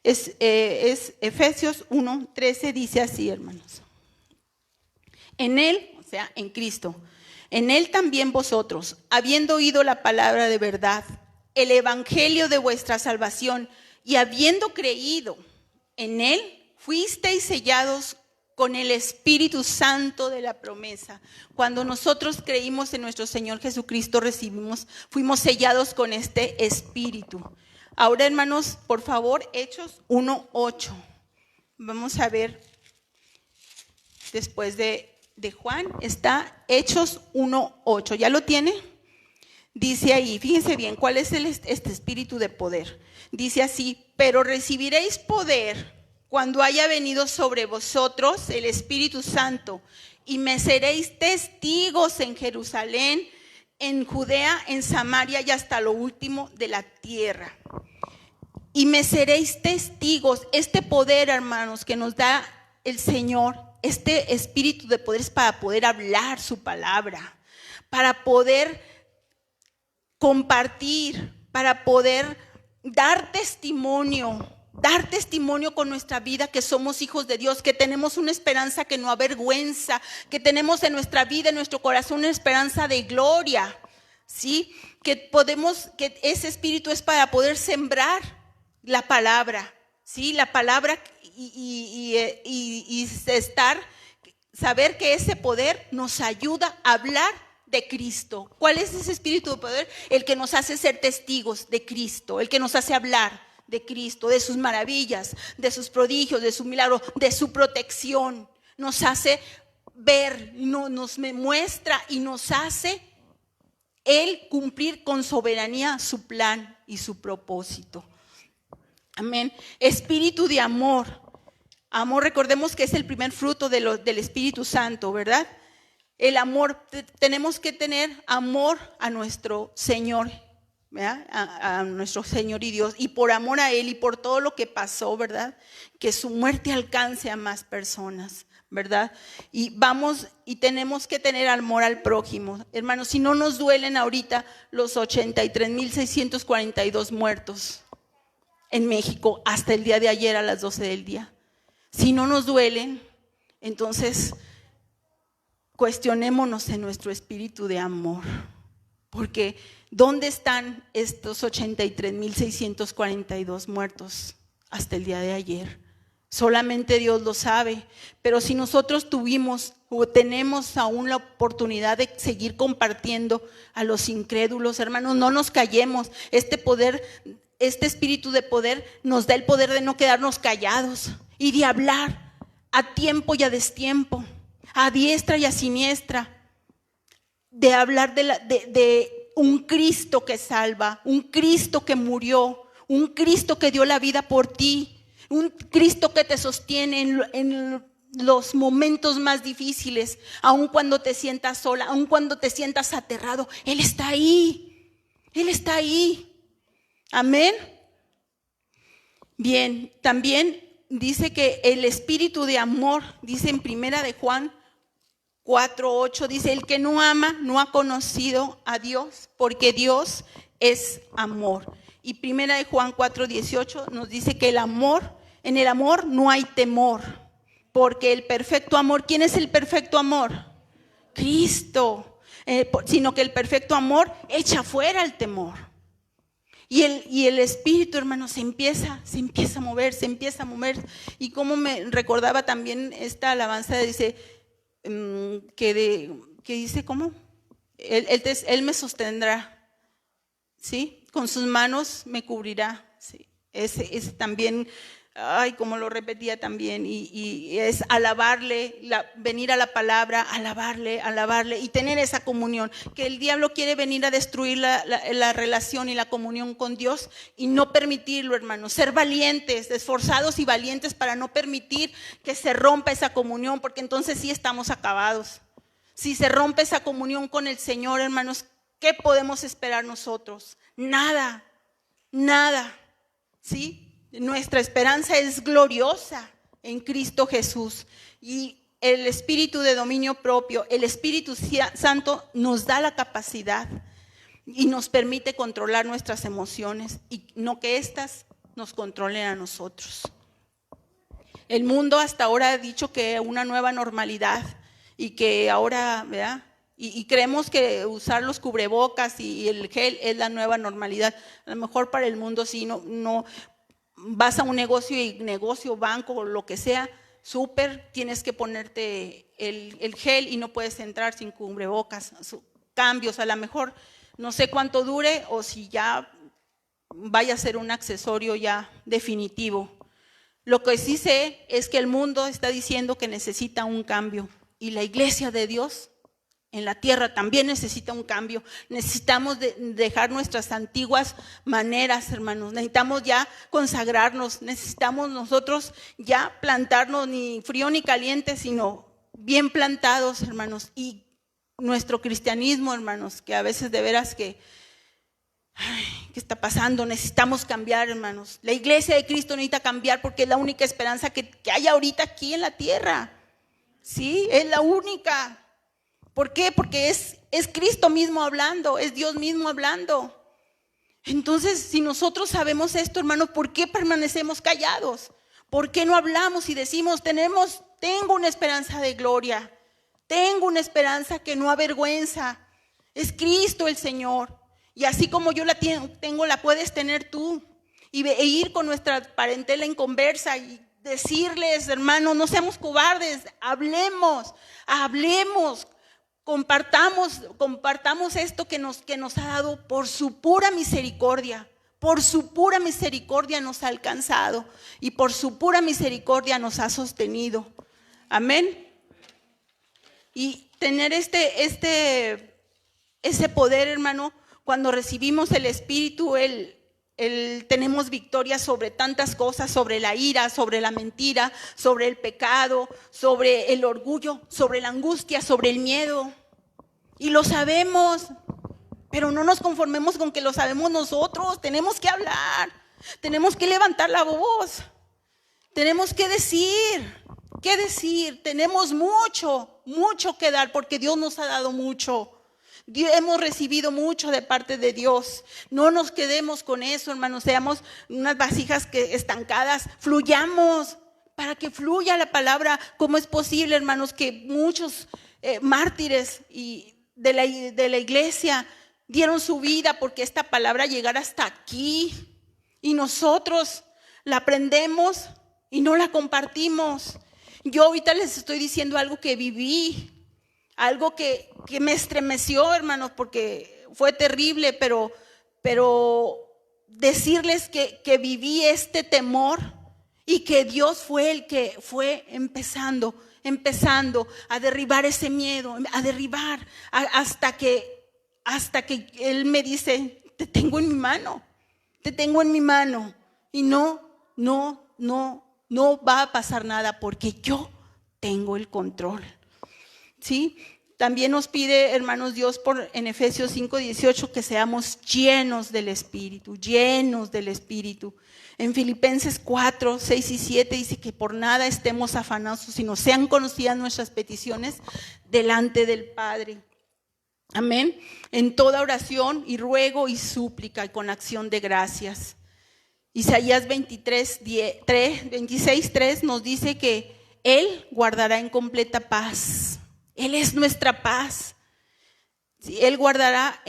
[SPEAKER 1] Es Efesios 1:13, dice así, hermanos. En Él, o sea, en Cristo, en Él también vosotros, habiendo oído la palabra de verdad, el evangelio de vuestra salvación, y habiendo creído en Él, fuisteis sellados con el Espíritu Santo de la promesa. Cuando nosotros creímos en nuestro Señor Jesucristo, fuimos sellados con este Espíritu. Ahora, hermanos, por favor, Hechos 1:8. Vamos a ver, después de Juan, está Hechos 1:8. ¿Ya lo tiene? Dice ahí, fíjense bien, ¿cuál es este espíritu de poder? Dice así, pero recibiréis poder cuando haya venido sobre vosotros el Espíritu Santo, y me seréis testigos en Jerusalén, en Judea, en Samaria y hasta lo último de la tierra. Y me seréis testigos. Este poder, hermanos, que nos da el Señor, este espíritu de poder, es para poder hablar su palabra, para poder compartir, para poder dar testimonio con nuestra vida que somos hijos de Dios, que tenemos una esperanza que no avergüenza, que tenemos en nuestra vida, en nuestro corazón, una esperanza de gloria, ¿sí? Que ese espíritu es para poder sembrar la palabra, ¿sí? La palabra y saber que ese poder nos ayuda a hablar de Cristo. ¿Cuál es ese espíritu de poder? El que nos hace ser testigos de Cristo, el que nos hace hablar de Cristo, de sus maravillas, de sus prodigios, de su milagro, de su protección. Nos hace ver, nos muestra y nos hace Él cumplir con soberanía su plan y su propósito. Amén. Espíritu de amor. Amor, recordemos que es el primer fruto del Espíritu Santo, ¿verdad? El amor, tenemos que tener amor a nuestro Señor, ¿verdad? A nuestro Señor y Dios, y por amor a Él y por todo lo que pasó, ¿verdad? Que su muerte alcance a más personas, ¿verdad? Y tenemos que tener amor al prójimo. Hermanos, si no nos duelen ahorita los 83,642 muertos en México hasta el día de ayer a las 12 del día. Si no nos duelen, entonces cuestionémonos en nuestro espíritu de amor. Porque ¿dónde están estos 83,642 muertos hasta el día de ayer? Solamente Dios lo sabe. Pero si nosotros tuvimos o tenemos aún la oportunidad de seguir compartiendo a los incrédulos, hermanos, no nos callemos. Este poder, este espíritu de poder nos da el poder de no quedarnos callados y de hablar a tiempo y a destiempo, a diestra y a siniestra, de hablar de un Cristo que salva, un Cristo que murió, un Cristo que dio la vida por ti, un Cristo que te sostiene en los momentos más difíciles, aun cuando te sientas sola, aun cuando te sientas aterrado. Él está ahí, Él está ahí. Amén. Bien, también dice que el espíritu de amor, dice en primera de Juan 4:8, dice: el que no ama no ha conocido a Dios, porque Dios es amor. Y primera de Juan 4:18 nos dice que en el amor no hay temor, porque el perfecto amor, ¿quién es el perfecto amor? Cristo. Sino que el perfecto amor echa fuera el temor. Y el espíritu, hermano, se empieza a mover, Y como me recordaba también esta alabanza, dice que dice, ¿cómo? Él me sostendrá, ¿sí? Con sus manos me cubrirá, ¿sí? Ese también, ay, como lo repetía también, y es alabarle, venir a la palabra, alabarle y tener esa comunión. Que el diablo quiere venir a destruir la relación y la comunión con Dios y no permitirlo, hermanos. Ser valientes, esforzados y valientes para no permitir que se rompa esa comunión, porque entonces sí estamos acabados. Si se rompe esa comunión con el Señor, hermanos, ¿qué podemos esperar nosotros? Nada, ¿sí? Nuestra esperanza es gloriosa en Cristo Jesús. Y el espíritu de dominio propio, el Espíritu Santo nos da la capacidad y nos permite controlar nuestras emociones y no que éstas nos controlen a nosotros. El mundo hasta ahora ha dicho que una nueva normalidad y que ahora, ¿verdad? Y creemos que usar los cubrebocas y el gel es la nueva normalidad. A lo mejor para el mundo sí, no vas a un negocio, banco, lo que sea, súper, tienes que ponerte el gel y no puedes entrar sin cubrebocas. Cambios, a lo mejor no sé cuánto dure o si ya vaya a ser un accesorio ya definitivo. Lo que sí sé es que el mundo está diciendo que necesita un cambio y la iglesia de Dios en la tierra también necesita un cambio. Necesitamos dejar nuestras antiguas maneras, hermanos. Necesitamos ya consagrarnos. Necesitamos nosotros ya plantarnos ni frío ni caliente, sino bien plantados, hermanos. Y nuestro cristianismo, hermanos, que a veces de veras ¿qué está pasando? Necesitamos cambiar, hermanos. La iglesia de Cristo necesita cambiar porque es la única esperanza que hay ahorita aquí en la tierra. Sí, es la única. ¿Por qué? Porque es Cristo mismo hablando, es Dios mismo hablando. Entonces, si nosotros sabemos esto, hermanos, ¿por qué permanecemos callados? ¿Por qué no hablamos y decimos, tengo una esperanza de gloria, tengo una esperanza que no avergüenza? Es Cristo el Señor. Y así como yo la tengo, la puedes tener tú. E ir con nuestra parentela en conversa y decirles, hermanos, no seamos cobardes, hablemos. Compartamos esto que nos ha dado por su pura misericordia. Por su pura misericordia nos ha alcanzado y por su pura misericordia nos ha sostenido. Amén. Y tener ese poder, hermano, cuando recibimos el Espíritu, tenemos victoria sobre tantas cosas, sobre la ira, sobre la mentira, sobre el pecado, sobre el orgullo, sobre la angustia, sobre el miedo. Y lo sabemos, pero no nos conformemos con que lo sabemos nosotros. Tenemos que hablar, tenemos que levantar la voz, tenemos que decir. Tenemos mucho que dar porque Dios nos ha dado mucho. Hemos recibido mucho de parte de Dios. No nos quedemos con eso, hermanos. Seamos unas vasijas estancadas. Fluyamos para que fluya la palabra. ¿Cómo es posible, hermanos, que muchos mártires de la iglesia dieron su vida porque esta palabra llegara hasta aquí. Y nosotros la aprendemos y no la compartimos. Yo ahorita les estoy diciendo algo que viví, algo que me estremeció, hermanos, porque fue terrible, pero decirles que viví este temor y que Dios fue el que fue empezando a derribar ese miedo, a derribar hasta que Él me dice, te tengo en mi mano y no va a pasar nada porque yo tengo el control. ¿Sí? También nos pide, hermanos, Dios en Efesios 5:18 que seamos llenos del Espíritu. En Filipenses 4:6 y 7 dice que por nada estemos afanosos, sino sean conocidas nuestras peticiones delante del Padre. Amén. En toda oración y ruego y súplica y con acción de gracias. Isaías 26:3 nos dice que Él guardará en completa paz. Él es nuestra paz. Él guardará,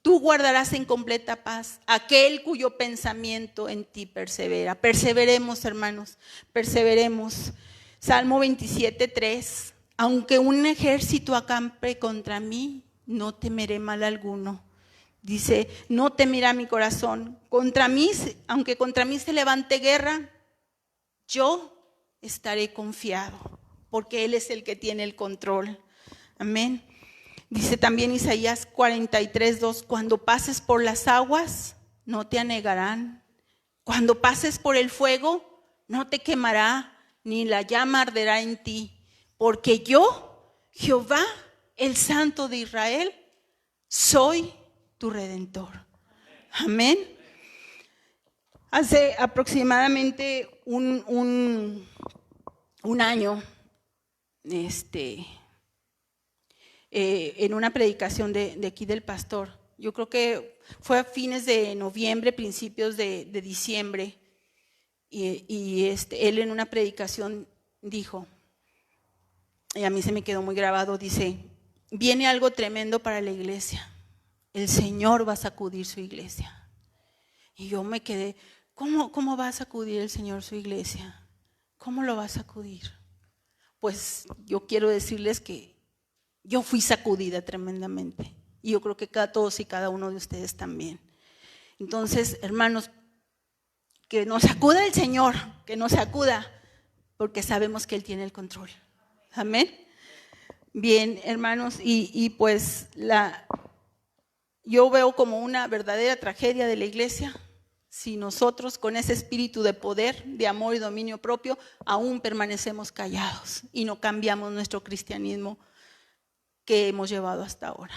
[SPEAKER 1] tú guardarás en completa paz aquel cuyo pensamiento en ti persevera. Perseveremos, hermanos, perseveremos. Salmo 27:3. Aunque un ejército acampe contra mí, no temeré mal alguno. Dice, no temerá mi corazón. Aunque contra mí se levante guerra, yo estaré confiado, porque Él es el que tiene el control. Amén. Dice también Isaías 43:2, cuando pases por las aguas, no te anegarán. Cuando pases por el fuego, no te quemará, ni la llama arderá en ti. Porque yo, Jehová, el Santo de Israel, soy tu Redentor. Amén. Hace aproximadamente un año, en una predicación de aquí del pastor, yo creo que fue a fines de noviembre, principios de diciembre, y él en una predicación dijo, y a mí se me quedó muy grabado, dice, viene algo tremendo para la iglesia, el Señor va a sacudir su iglesia. Y yo me quedé, ¿cómo va a sacudir el Señor su iglesia? ¿Cómo lo va a sacudir? Pues yo quiero decirles que yo fui sacudida tremendamente. Y yo creo que todos y cada uno de ustedes también. Entonces, hermanos, que nos sacuda el Señor, que nos sacuda, porque sabemos que Él tiene el control. Amén. Bien, hermanos, y pues yo veo como una verdadera tragedia de la iglesia si nosotros con ese espíritu de poder, de amor y dominio propio, aún permanecemos callados y no cambiamos nuestro cristianismo que hemos llevado hasta ahora.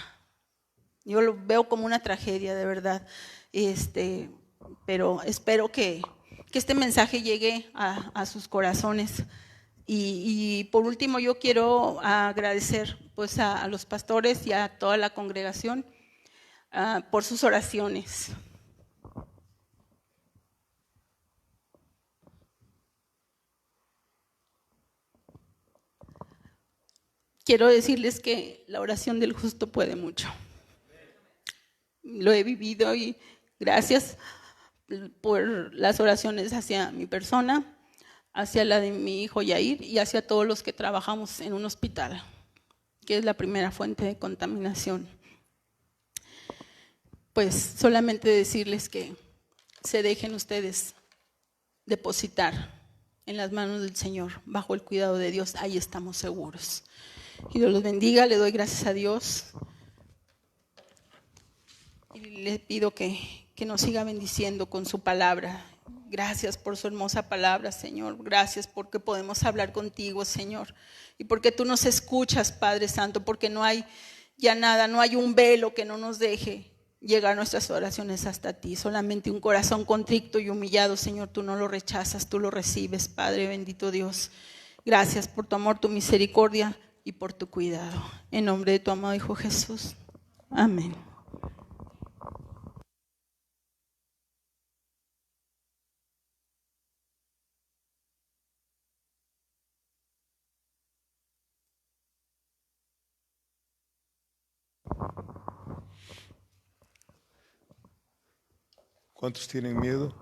[SPEAKER 1] Yo lo veo como una tragedia, de verdad. Pero espero que este mensaje llegue a sus corazones. Y por último, yo quiero agradecer pues a los pastores y a toda la congregación por sus oraciones. Quiero decirles que la oración del justo puede mucho. Lo he vivido y gracias por las oraciones hacia mi persona, hacia la de mi hijo Yair y hacia todos los que trabajamos en un hospital, que es la primera fuente de contaminación. Pues solamente decirles que se dejen ustedes depositar en las manos del Señor, bajo el cuidado de Dios, ahí estamos seguros. Que Dios los bendiga, le doy gracias a Dios y le pido que nos siga bendiciendo con su palabra. Gracias por su hermosa palabra, Señor. Gracias porque podemos hablar contigo, Señor. Y porque tú nos escuchas, Padre Santo, porque no hay ya nada, no hay un velo que no nos deje llegar nuestras oraciones hasta ti. Solamente un corazón contrito y humillado, Señor, tú no lo rechazas, tú lo recibes, Padre bendito Dios. Gracias por tu amor, tu misericordia y por tu cuidado. En nombre de tu amado Hijo Jesús. Amén.
[SPEAKER 2] ¿Cuántos tienen miedo?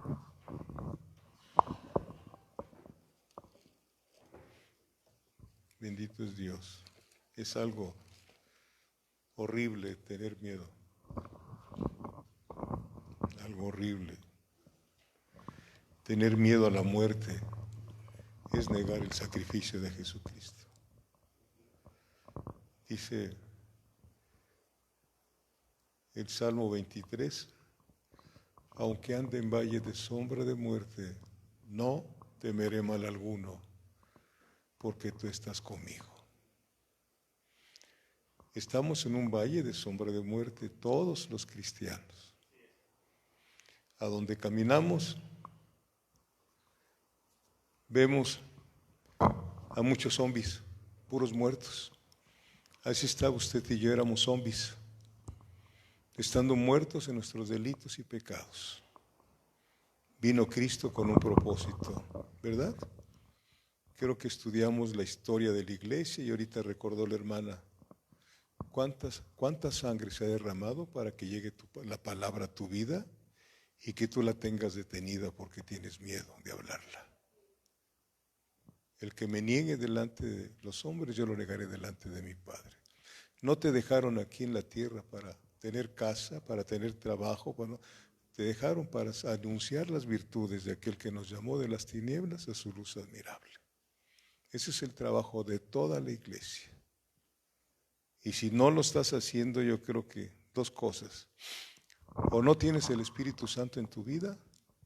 [SPEAKER 2] Bendito es Dios. Es algo horrible tener miedo. Algo horrible. Tener miedo a la muerte es negar el sacrificio de Jesucristo. Dice el Salmo 23, aunque ande en valle de sombra de muerte, no temeré mal alguno, porque tú estás conmigo. Estamos en un valle de sombra de muerte, todos los cristianos. A donde caminamos, vemos a muchos zombies, puros muertos. Así estaba usted y yo, éramos zombies, estando muertos en nuestros delitos y pecados. Vino Cristo con un propósito, ¿verdad? Creo que estudiamos la historia de la iglesia y ahorita recordó la hermana, ¿cuánta sangre se ha derramado para que llegue la palabra a tu vida y que tú la tengas detenida porque tienes miedo de hablarla? El que me niegue delante de los hombres, yo lo negaré delante de mi Padre. No te dejaron aquí en la tierra para tener casa, para tener trabajo, te dejaron para anunciar las virtudes de aquel que nos llamó de las tinieblas a su luz admirable. Ese es el trabajo de toda la iglesia. Y si no lo estás haciendo, yo creo que dos cosas. O no tienes el Espíritu Santo en tu vida,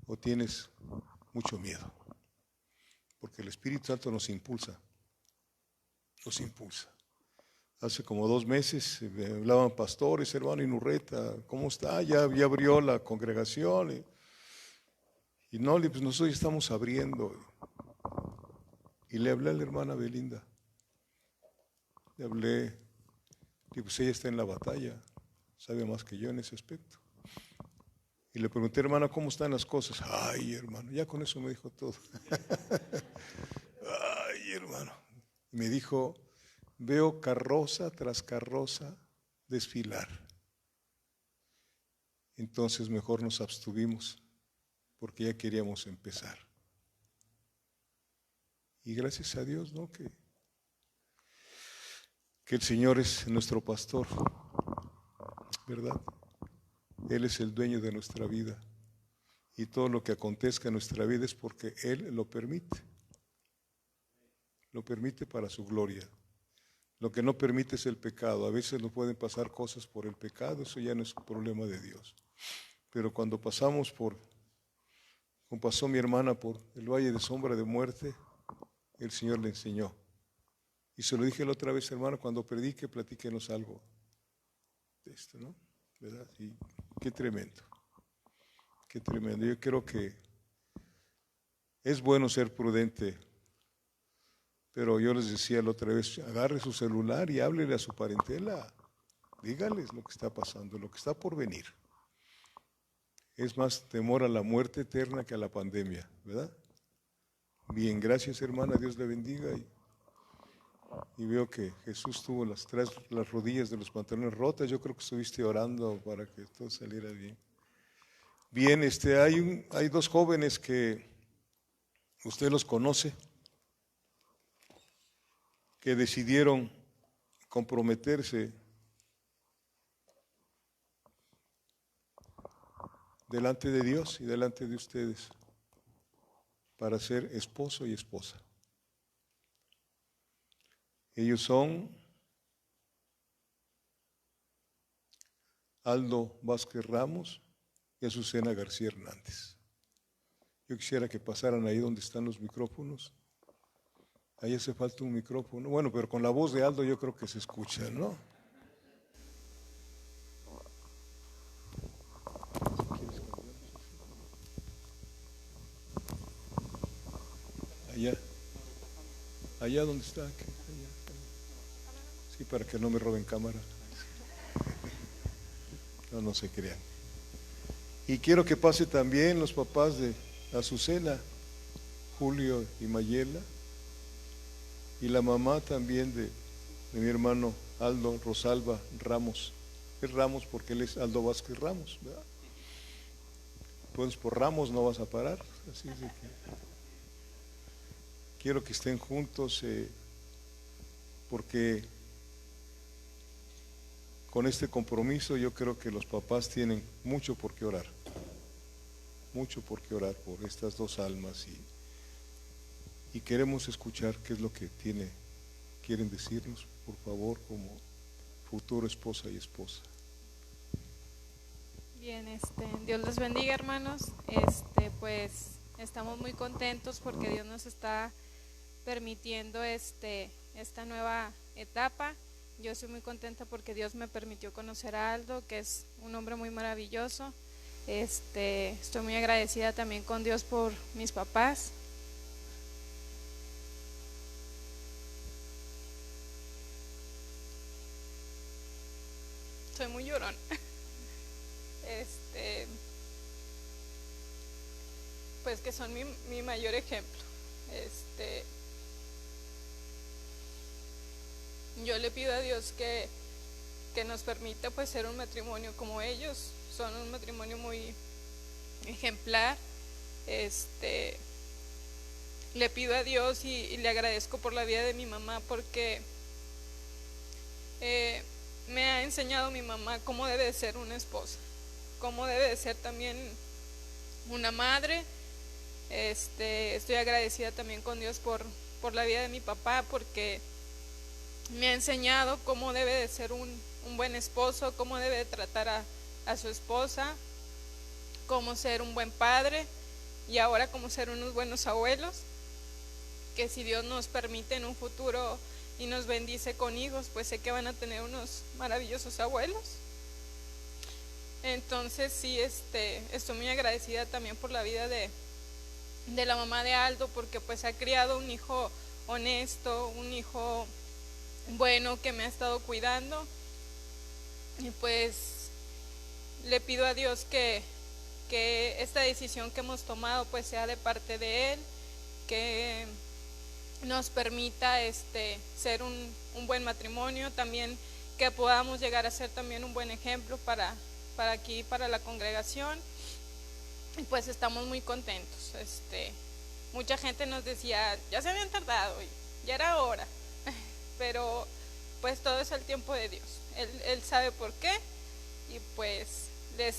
[SPEAKER 2] o tienes mucho miedo. Porque el Espíritu Santo nos impulsa. Nos impulsa. Hace como 2 meses me hablaban pastores, hermano Inurreta, ¿cómo está? Ya abrió la congregación. Y no, pues nosotros ya estamos abriendo. Y le hablé a la hermana Belinda. Le hablé, y pues ella está en la batalla, sabe más que yo en ese aspecto. Y le pregunté, hermana, ¿cómo están las cosas? Ay, hermano, ya con eso me dijo todo. Ay, hermano. Me dijo, veo carroza tras carroza desfilar. Entonces mejor nos abstuvimos, porque ya queríamos empezar. Y gracias a Dios, ¿no? Que el Señor es nuestro pastor, ¿verdad? Él es el dueño de nuestra vida. Y todo lo que acontezca en nuestra vida es porque Él lo permite. Lo permite para su gloria. Lo que no permite es el pecado. A veces nos pueden pasar cosas por el pecado, eso ya no es un problema de Dios. Pero cuando pasamos como pasó mi hermana por el valle de sombra de muerte, el Señor le enseñó. Y se lo dije la otra vez, hermano, cuando predique, platíquenos algo de esto, ¿no? ¿Verdad? Y qué tremendo. Qué tremendo. Yo creo que es bueno ser prudente, pero yo les decía la otra vez, agarre su celular y háblele a su parentela. Dígales lo que está pasando, lo que está por venir. Es más temor a la muerte eterna que a la pandemia, ¿verdad? Bien, gracias hermana, Dios le bendiga. Y veo que Jesús tuvo las rodillas de los pantalones rotas. Yo creo que estuviste orando para que todo saliera bien. Bien, hay 2 jóvenes que usted los conoce, que decidieron comprometerse delante de Dios y delante de ustedes para ser esposo y esposa. Ellos son Aldo Vázquez Ramos y Azucena García Hernández. Yo quisiera que pasaran ahí donde están los micrófonos. Ahí hace falta un micrófono. Bueno, pero con la voz de Aldo yo creo que se escucha, ¿no? Allá donde está. Allá. Sí, para que no me roben cámara. No se crean. Y quiero que pase también los papás de Azucena, Julio y Mayela, y la mamá también de mi hermano Aldo Rosalba Ramos. Es Ramos porque él es Aldo Vázquez Ramos, ¿verdad? puedes por ramos no vas a parar. Así es de que quiero que estén juntos porque con este compromiso yo creo que los papás tienen mucho por qué orar por estas dos almas y queremos escuchar qué es lo que quieren decirnos, por favor, como futuro esposa y esposa.
[SPEAKER 3] Bien, Dios les bendiga, hermanos. Pues estamos muy contentos porque Dios nos está permitiendo esta nueva etapa. Yo estoy muy contenta porque Dios me permitió conocer a Aldo, que es un hombre muy maravilloso. Estoy muy agradecida también con Dios por mis papás. Soy muy llorón. Pues que son mi mayor ejemplo. Yo le pido a Dios que nos permita pues ser un matrimonio como ellos. Son un matrimonio muy ejemplar. Le pido a Dios y le agradezco por la vida de mi mamá porque me ha enseñado mi mamá cómo debe de ser una esposa, cómo debe de ser también una madre. Estoy agradecida también con Dios por la vida de mi papá porque me ha enseñado cómo debe de ser un buen esposo, cómo debe de tratar a su esposa, cómo ser un buen padre y ahora cómo ser unos buenos abuelos, que si Dios nos permite en un futuro y nos bendice con hijos, pues sé que van a tener unos maravillosos abuelos. Entonces sí, estoy muy agradecida también por la vida de la mamá de Aldo, porque pues ha criado un hijo honesto, un hijo bueno que me ha estado cuidando, y pues le pido a Dios que esta decisión que hemos tomado pues sea de parte de Él, que nos permita ser un buen matrimonio, también que podamos llegar a ser también un buen ejemplo para aquí, para la congregación, y pues estamos muy contentos. Mucha gente nos decía, ya se habían tardado, ya era hora, pero pues todo es el tiempo de Dios. Él sabe por qué, y pues les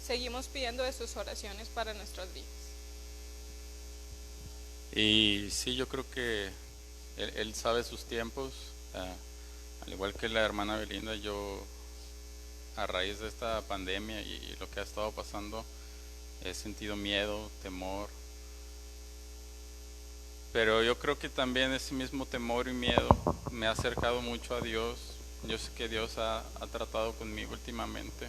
[SPEAKER 3] seguimos pidiendo de sus oraciones para nuestros días.
[SPEAKER 4] Y sí, yo creo que él sabe sus tiempos, al igual que la hermana Belinda. Yo, a raíz de esta pandemia y lo que ha estado pasando, he sentido miedo, temor, pero yo creo que también ese mismo temor y miedo me ha acercado mucho a Dios. Yo sé que Dios ha tratado conmigo últimamente,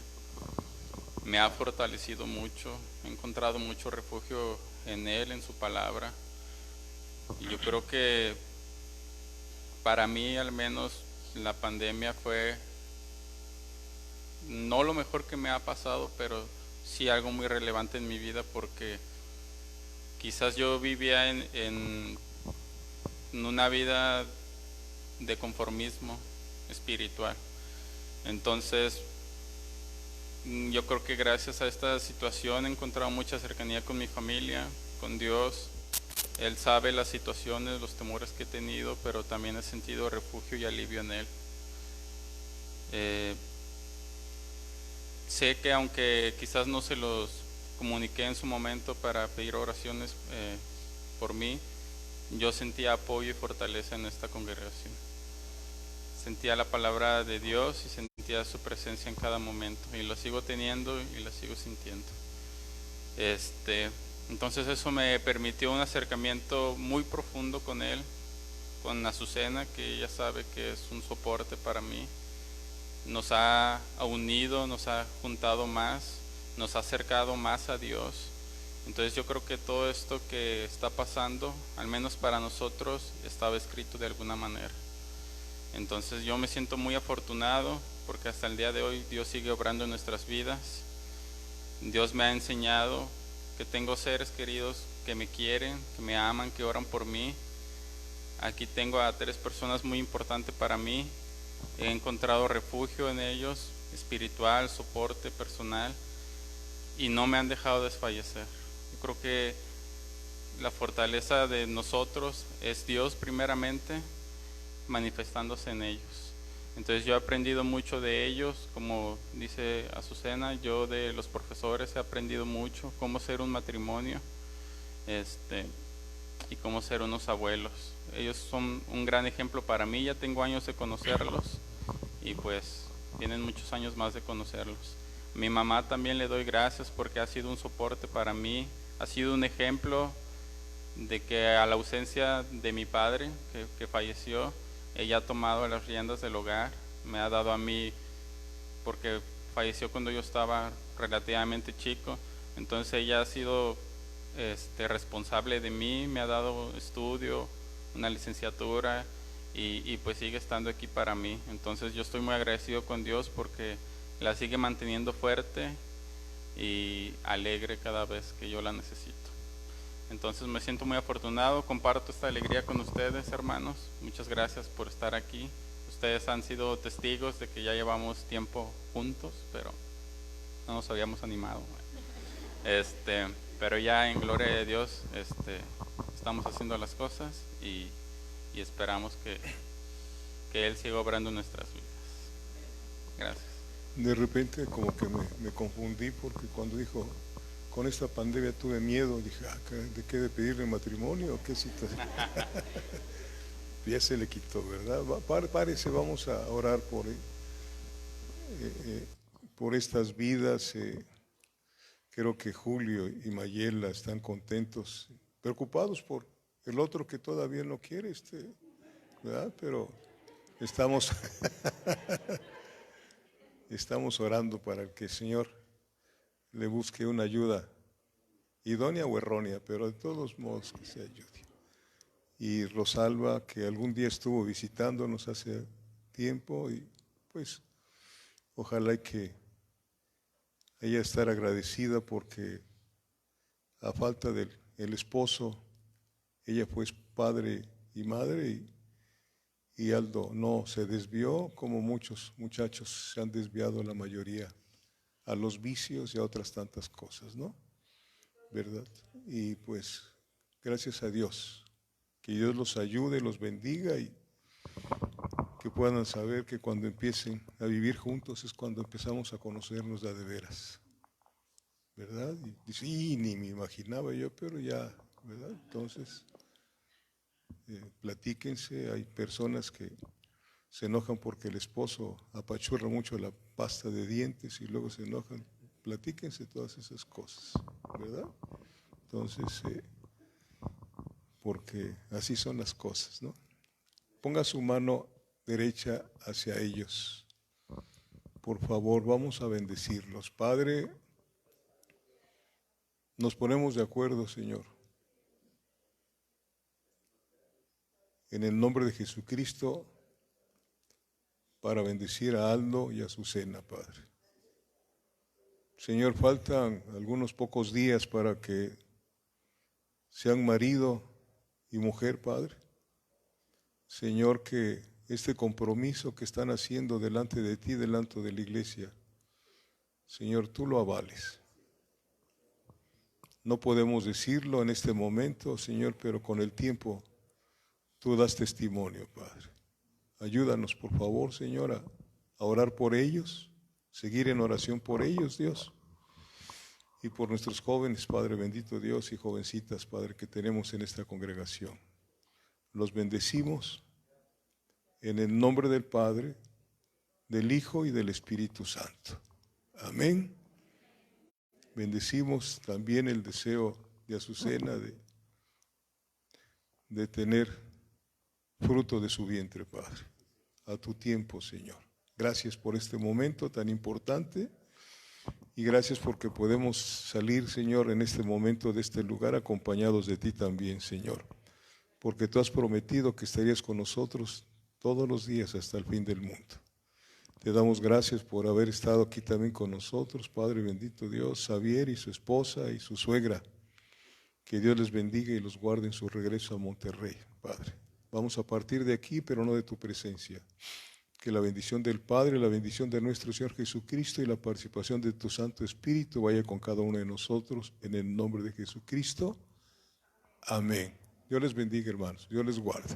[SPEAKER 4] me ha fortalecido mucho, he encontrado mucho refugio en Él, en su palabra, y yo creo que para mí al menos la pandemia fue no lo mejor que me ha pasado, pero sí algo muy relevante en mi vida, porque quizás yo vivía en una vida de conformismo espiritual. Entonces yo creo que gracias a esta situación he encontrado mucha cercanía con mi familia, con Dios. Él sabe las situaciones, los temores que he tenido, pero también he sentido refugio y alivio en Él. Sé que aunque quizás no se los comuniqué en su momento para pedir oraciones por mí, yo sentía apoyo y fortaleza en esta congregación. Sentía la palabra de Dios y sentía su presencia en cada momento, y lo sigo teniendo y la sigo sintiendo. Entonces eso me permitió un acercamiento muy profundo con Él, con Azucena, que ella sabe que es un soporte para mí. Nos ha unido, nos ha juntado más, nos ha acercado más a Dios. Entonces yo creo que todo esto que está pasando, al menos para nosotros, estaba escrito de alguna manera. Entonces yo me siento muy afortunado porque hasta el día de hoy Dios sigue obrando en nuestras vidas. Dios me ha enseñado que tengo seres queridos que me quieren, que me aman, que oran por mí. Aquí tengo a 3 personas muy importantes para mí. He encontrado refugio en ellos, espiritual, soporte personal. y no me han dejado desfallecer. Yo creo que la fortaleza de nosotros es Dios primeramente manifestándose en ellos. Entonces yo he aprendido mucho de ellos, como dice Azucena, yo de los profesores he aprendido mucho, cómo ser un matrimonio, y cómo ser unos abuelos. Ellos son un gran ejemplo para mí, ya tengo años de conocerlos y pues tienen muchos años más de conocerlos. Mi mamá también le doy gracias porque ha sido un soporte para mí, ha sido un ejemplo de que a la ausencia de mi padre que falleció, ella ha tomado las riendas del hogar, me ha dado a mí, porque falleció cuando yo estaba relativamente chico, entonces ella ha sido responsable de mí, me ha dado estudio, una licenciatura y pues sigue estando aquí para mí. Entonces yo estoy muy agradecido con Dios porque la sigue manteniendo fuerte y alegre cada vez que yo la necesito. Entonces me siento muy afortunado, comparto esta alegría con ustedes, hermanos. Muchas gracias por estar aquí. Ustedes han sido testigos de que ya llevamos tiempo juntos, pero no nos habíamos animado. Pero ya en gloria de Dios estamos haciendo las cosas y esperamos que Él siga obrando en nuestras vidas. Gracias.
[SPEAKER 2] De repente como que me confundí porque cuando dijo, con esta pandemia tuve miedo, dije, ¿de qué? ¿De pedirle matrimonio o qué situación? Ya se le quitó, ¿verdad? Párese, vamos a orar por estas vidas. Creo que Julio y Mayela están contentos, preocupados por el otro que todavía no quiere, ¿verdad? Pero estamos, estamos orando para que el Señor le busque una ayuda idónea o errónea, pero de todos modos que se ayude. Y Rosalba, que algún día estuvo visitándonos hace tiempo, y pues ojalá que ella estar agradecida porque a falta del esposo, ella fue padre y madre, y Aldo no se desvió como muchos muchachos se han desviado, la mayoría, a los vicios y a otras tantas cosas, ¿no? ¿Verdad? Y pues gracias a Dios, que Dios los ayude, los bendiga y que puedan saber que cuando empiecen a vivir juntos es cuando empezamos a conocernos de veras, ¿verdad? Y sí, ni me imaginaba yo, pero ya, ¿verdad? Entonces, platíquense, hay personas que se enojan porque el esposo apachurra mucho la pasta de dientes y luego se enojan, platíquense todas esas cosas, ¿verdad? Entonces, porque así son las cosas, ¿no? Ponga su mano derecha hacia ellos. Por favor, vamos a bendecirlos. Padre, nos ponemos de acuerdo, Señor, en el nombre de Jesucristo, para bendecir a Aldo y a Azucena, Padre. Señor, faltan algunos pocos días para que sean marido y mujer, Padre. Señor, que este compromiso que están haciendo delante de ti, delante de la iglesia, Señor, tú lo avales. No podemos decirlo en este momento, Señor, pero con el tiempo tú das testimonio, Padre. Ayúdanos, por favor, Señor, a orar por ellos, seguir en oración por ellos, Dios, y por nuestros jóvenes, Padre bendito Dios, y jovencitas, Padre, que tenemos en esta congregación. Los bendecimos en el nombre del Padre, del Hijo y del Espíritu Santo. Amén. Bendecimos también el deseo de Azucena de tener fruto de su vientre, Padre, a tu tiempo, Señor. Gracias por este momento tan importante y gracias porque podemos salir, Señor, en este momento de este lugar acompañados de ti también, Señor, porque tú has prometido que estarías con nosotros todos los días hasta el fin del mundo. Te damos gracias por haber estado aquí también con nosotros, Padre bendito Dios, Xavier y su esposa y su suegra. Que Dios les bendiga y los guarde en su regreso a Monterrey, Padre. Vamos a partir de aquí, pero no de tu presencia. Que la bendición del Padre, la bendición de nuestro Señor Jesucristo y la participación de tu Santo Espíritu vaya con cada uno de nosotros en el nombre de Jesucristo. Amén. Dios les bendiga, hermanos. Dios les guarde.